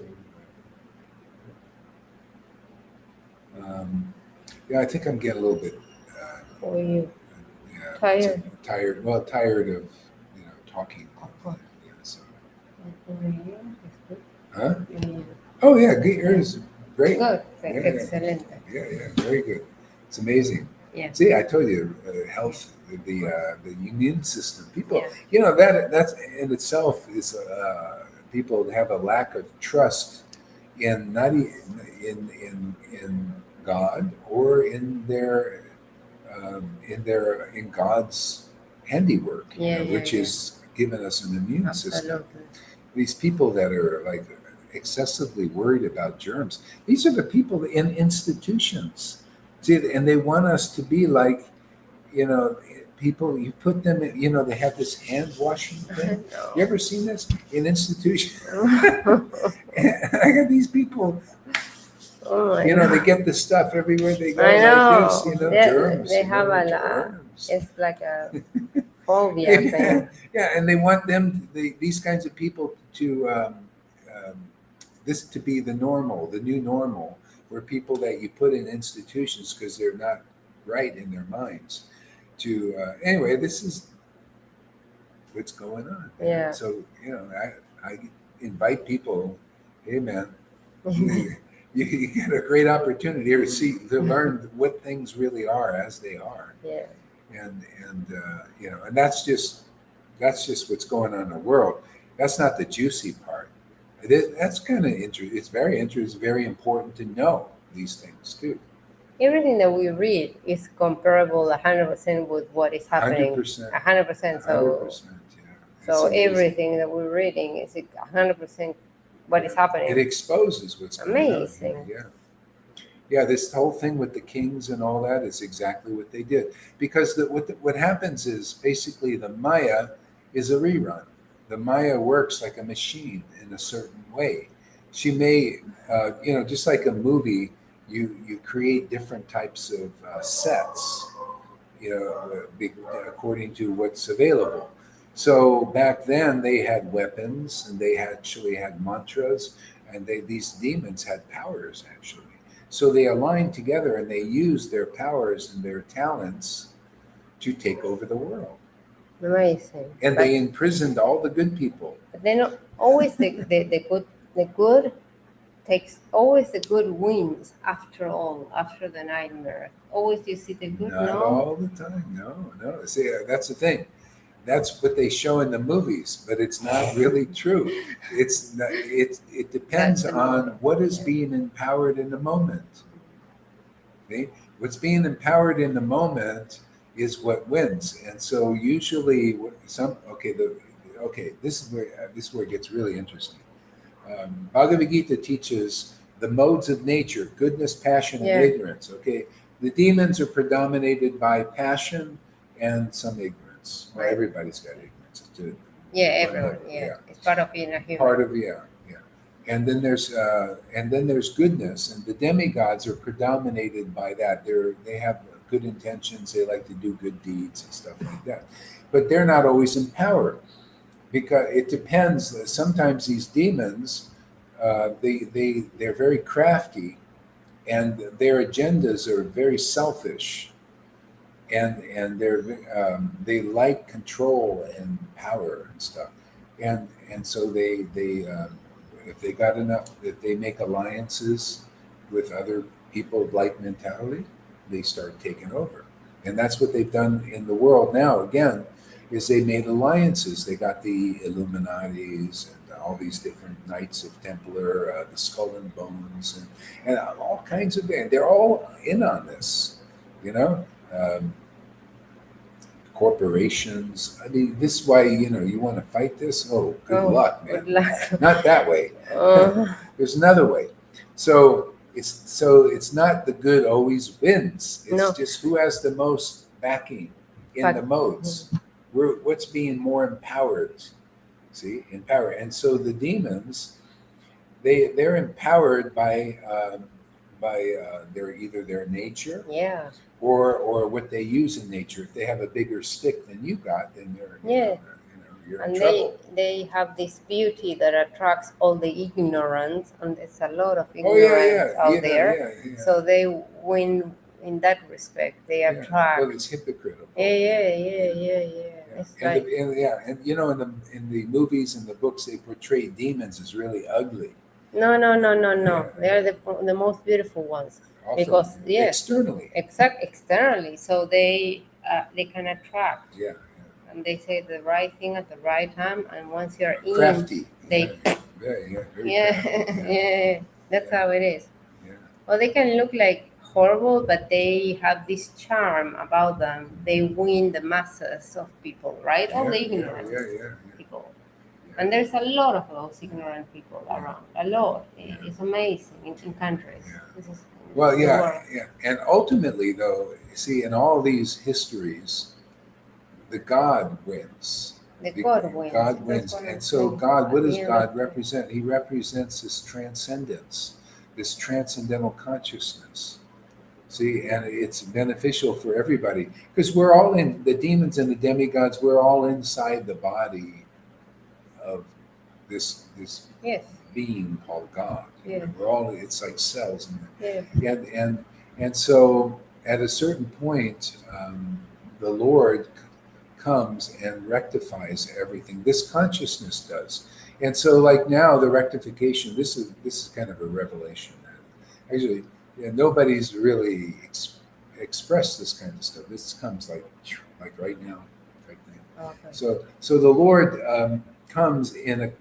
I think I'm getting a little bit. How are you? Tired. Tired. Well, tired of talking. So. Huh? Oh yeah, yours is great. Good. Excellent. Yeah, very good. It's amazing. Yeah. See, I told you, health, the immune system. People, that's in itself is people have a lack of trust in not in God or in God's handiwork, which is given us an immune system. These people that are like excessively worried about germs, these are the people in institutions. See, and they want us to be like, people, you put them in, they have this hand washing thing. No. You ever seen this in institutions? I got these people, Oh my they God. get the stuff everywhere they go I like this, know. germs. They have a lot. Germs. It's like a phobia thing. Yeah, and they want these kinds of people to this to be the normal, the new normal, where people that you put in institutions because they're not right in their minds. Anyway, this is what's going on. Yeah. So I invite people. Hey, man, you get a great opportunity here to learn what things really are as they are. Yeah. And that's just what's going on in the world. That's not the juicy part. That's kind of interesting. It's very interesting. It's very important to know these things too. Everything that we read is comparable 100% with what is happening. 100%. 100%. 100%. Yeah. So It's amazing. everything that we're reading is 100% what is happening. It exposes what's going on. Amazing. Yeah. Yeah, this whole thing with the kings and all that is exactly what they did. Because what happens is basically the Maya is a rerun. The Maya works like a machine in a certain way. She may, just like a movie, you create different types of sets, according to what's available. So back then they had weapons and they actually had mantras, and these demons had powers actually. So they aligned together and they used their powers and their talents to take over the world. Amazing. And they imprisoned all the good people. But then always the good takes, always the good wins after all, after the nightmare. Always you see the good. Not No, all the time. No. See, that's the thing. That's what they show in the movies, but it's not really true. It's not, it depends on what is being empowered in the moment. Okay? What's being empowered in the moment is what wins. And so usually this is where it gets really interesting. Bhagavad Gita teaches the modes of nature: goodness, passion, and ignorance. Okay, the demons are predominated by passion and some ignorance. Well, everybody's got ignorance. everyone. Yeah, it's part of being a human. Part of And then there's goodness, and the demigods are predominated by that. They have good intentions. They like to do good deeds and stuff like that, but they're not always empowered because it depends. Sometimes these demons, they're very crafty, and their agendas are very selfish. And they like control and power and stuff, and so they if they got enough, if they make alliances with other people of like mentality, they start taking over, and that's what they've done in the world now. Again, is they made alliances. They got the Illuminatis and all these different Knights of Templar, the Skull and Bones, and all kinds of things. They're all in on this, corporations. I mean, this is why you want to fight this. Oh, good luck, man. Good luck. Not that way. There's another way. So it's not the good always wins. It's just who has the most backing in the modes. What's being more empowered? See, empowered. And so the demons, they're empowered by their nature. Yeah. Or what they use in nature. If they have a bigger stick than you got, then you're in trouble. They have this beauty that attracts all the ignorance, and there's a lot of ignorance out there. Yeah. So they win in that respect. They attract. Well, it's hypocritical. Yeah. It's and in the movies and the books, they portray demons as really ugly. No. They're the most beautiful ones. Also, because externally. Externally, so they can attract. Yeah. And they say the right thing at the right time, and once you're in, crafty. They very crafty. That's how it is. Yeah. Well, they can look like horrible, but they have this charm about them. They win the masses of people, right? All the ignorant people. And there's a lot of those ignorant people around. A lot. It's amazing in countries. And ultimately, though, you see, in all these histories, the God wins. The God wins. God wins. And so God, what does God represent? He represents this transcendence, this transcendental consciousness. See, and it's beneficial for everybody because we're all in, the demons and the demigods, we're all inside the body of this Yes. being called God. Yes. We're all, it's like cells in Yes. there. And so at a certain point, the Lord comes and rectifies everything. This consciousness does. And so like now the rectification, this is kind of a revelation. Actually, nobody's really expressed this kind of stuff. This comes like right now type thing. Okay. So the Lord comes in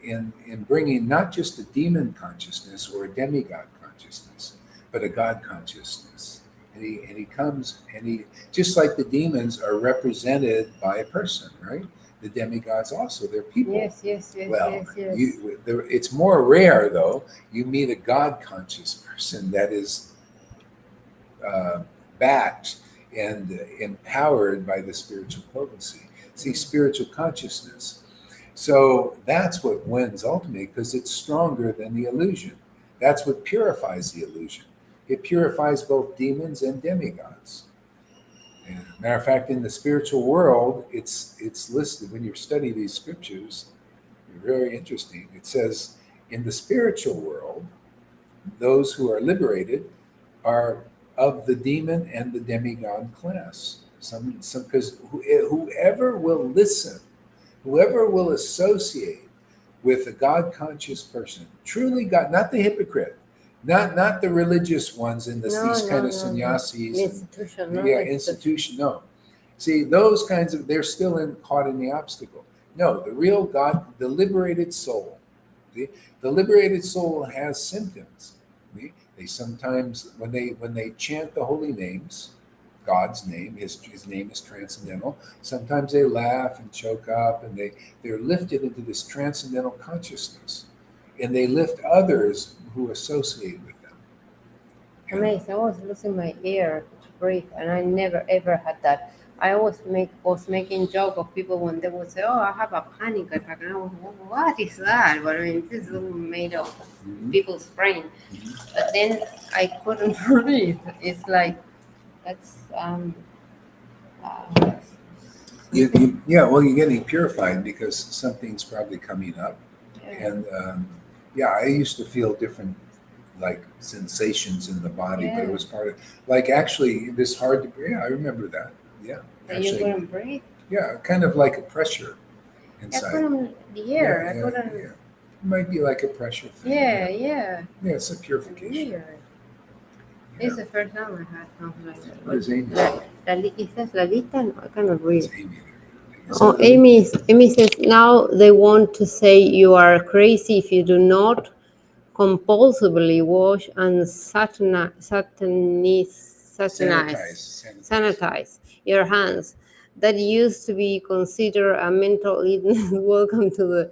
bringing not just a demon consciousness or a demigod consciousness, but a God consciousness. And he comes and he, just like the demons are represented by a person, right? The demigods also, they're people. Yes. Well, Yes. it's more rare though. You meet a God conscious person that is backed and empowered by the spiritual potency. See, spiritual consciousness. So that's what wins ultimately because it's stronger than the illusion. That's what purifies the illusion. It purifies both demons and demigods. And matter of fact, in the spiritual world, it's listed when you study these scriptures. Very interesting. It says in the spiritual world, those who are liberated are of the demon and the demigod class. Some because whoever will listen, whoever will associate with a God conscious person, truly God, not the hypocrite, not the religious ones in this, these kind of sannyasis. Institution, institution. No, see those kinds of, they're still caught in the obstacle. No, the real God, the liberated soul. The liberated soul has symptoms. They sometimes, when they chant the holy names, God's name, his name is transcendental. Sometimes they laugh and choke up, and they're lifted into this transcendental consciousness, and they lift others who associate with them. Amazing. I was losing my ear to breathe, and I never ever had that. I always was making joke of people when they would say, "Oh, I have a panic attack," and I was, "What is that?" But I mean, this is made of people's brain. But then I couldn't breathe. It's like that's Yeah, well, you're getting purified because something's probably coming up, and I used to feel different like sensations in the body, but it was part of, like, actually this hard to breathe. Yeah, I remember that. Yeah, actually, you couldn't breathe. Yeah, kind of like a pressure inside. I couldn't. I couldn't. It might be like a pressure thing. Yeah, it's a purification. Weird. It's the first time I had something like that. What is Amy? It says Lalita. No, I cannot read. It's Amy. Oh, Amy says now they want to say you are crazy if you do not compulsively wash and sanitize your hands. That used to be considered a mental illness. Welcome to the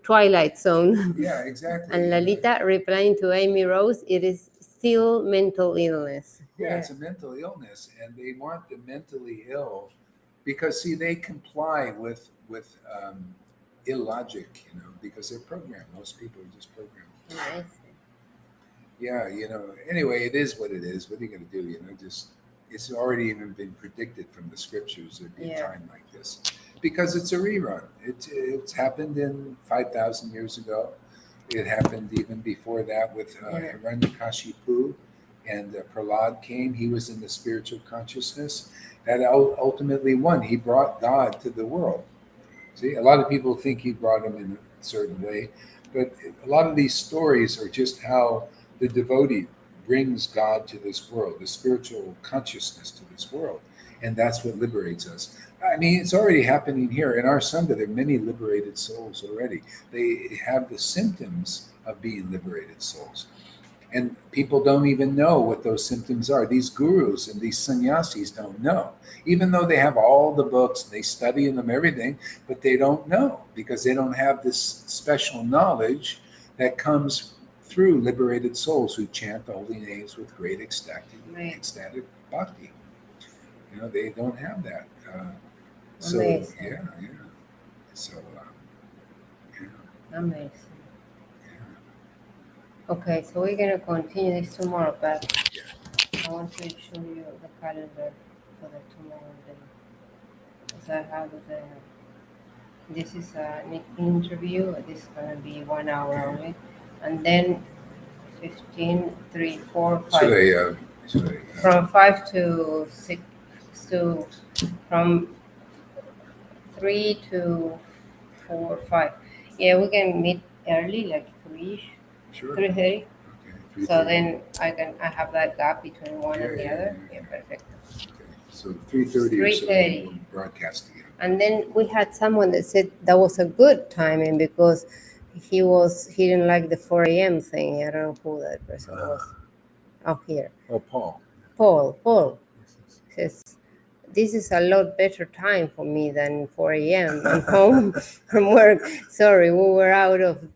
Twilight Zone. Yeah, exactly. And Lalita replying to Amy Rose, it is still mental illness. Yeah, it's a mental illness, and they want the mentally ill because, see, they comply with illogic, because they're programmed. Most people are just programmed. Nice. Yeah, anyway, it is what it is. What are you going to do? Just, it's already even been predicted from the scriptures there'd be a time like this because it's a rerun. It's happened in 5,000 years ago. It happened even before that with Hiranyakashipu, and Prahlad came. He was in the spiritual consciousness that ultimately won. He brought God to the world. See, a lot of people think he brought him in a certain way, but a lot of these stories are just how the devotee brings God to this world, the spiritual consciousness to this world. And that's what liberates us. I mean, it's already happening here. In our Sangha, there are many liberated souls already. They have the symptoms of being liberated souls. And people don't even know what those symptoms are. These gurus and these sannyasis don't know. Even though they have all the books, they study them, everything, but they don't know because they don't have this special knowledge that comes through liberated souls who chant the holy names with great ecstatic bhakti. They don't have that. So Amazing. yeah. So Amazing. yeah. Okay, so we're gonna continue this tomorrow, but Yeah. I want to show you the calendar for the tomorrow day. So I have this is an interview. This is gonna be 1 hour Okay. only, and then 15, 3, 4, 5. Should I From 5 to 6 to from 3 to 4, 5. Yeah, we can meet early, like 3, sure. 3:30. Okay. So 3:30. then I have that gap between one and the other. Yeah, perfect. Okay. So 3:30 or so 3:30. we'll broadcast again. And then we had someone that said that was a good timing because he didn't like the 4 a.m. thing. I don't know who that person was. Oh, here. Oh, Paul. Paul Yes, yes. says, this is a lot better time for me than 4 a.m. I'm home from work. Sorry, we were out of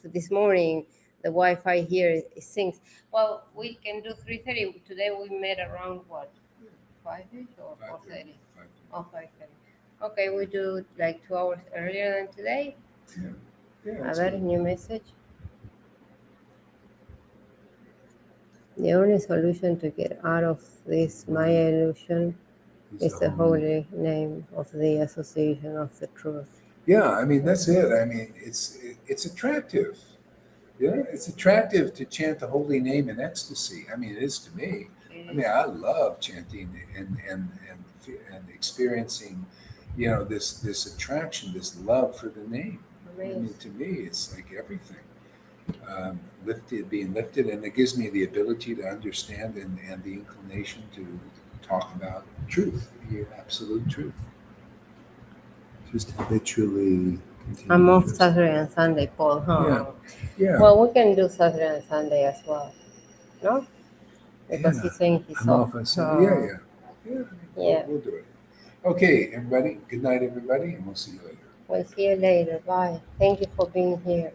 this morning. The Wi-Fi here sinks. Well, we can do 3:30. Today we met around what, 5ish or 4:30? 5:30. Oh, 5:30. Okay, we do like 2 hours earlier than today. Yeah. A That's ver, good. new message. The only solution to get out of this Maya illusion is the holy name of the association of the truth. Yeah, I mean that's it. I mean it's attractive. Yeah, it's attractive to chant the holy name in ecstasy. I mean, it is to me. I mean, I love chanting and experiencing, this attraction, this love for the name. I mean, to me, it's like everything. Being lifted, and it gives me the ability to understand and the inclination to talk about truth, the absolute truth. Just habitually continue. I'm off Saturday and Sunday, Paul, huh? Yeah. Well, we can do Saturday and Sunday as well, no? Because he's saying he's I'm off on Sunday. Yeah. We'll do it. Okay, everybody. Good night, everybody, and we'll see you later. We'll see you later. Bye. Thank you for being here.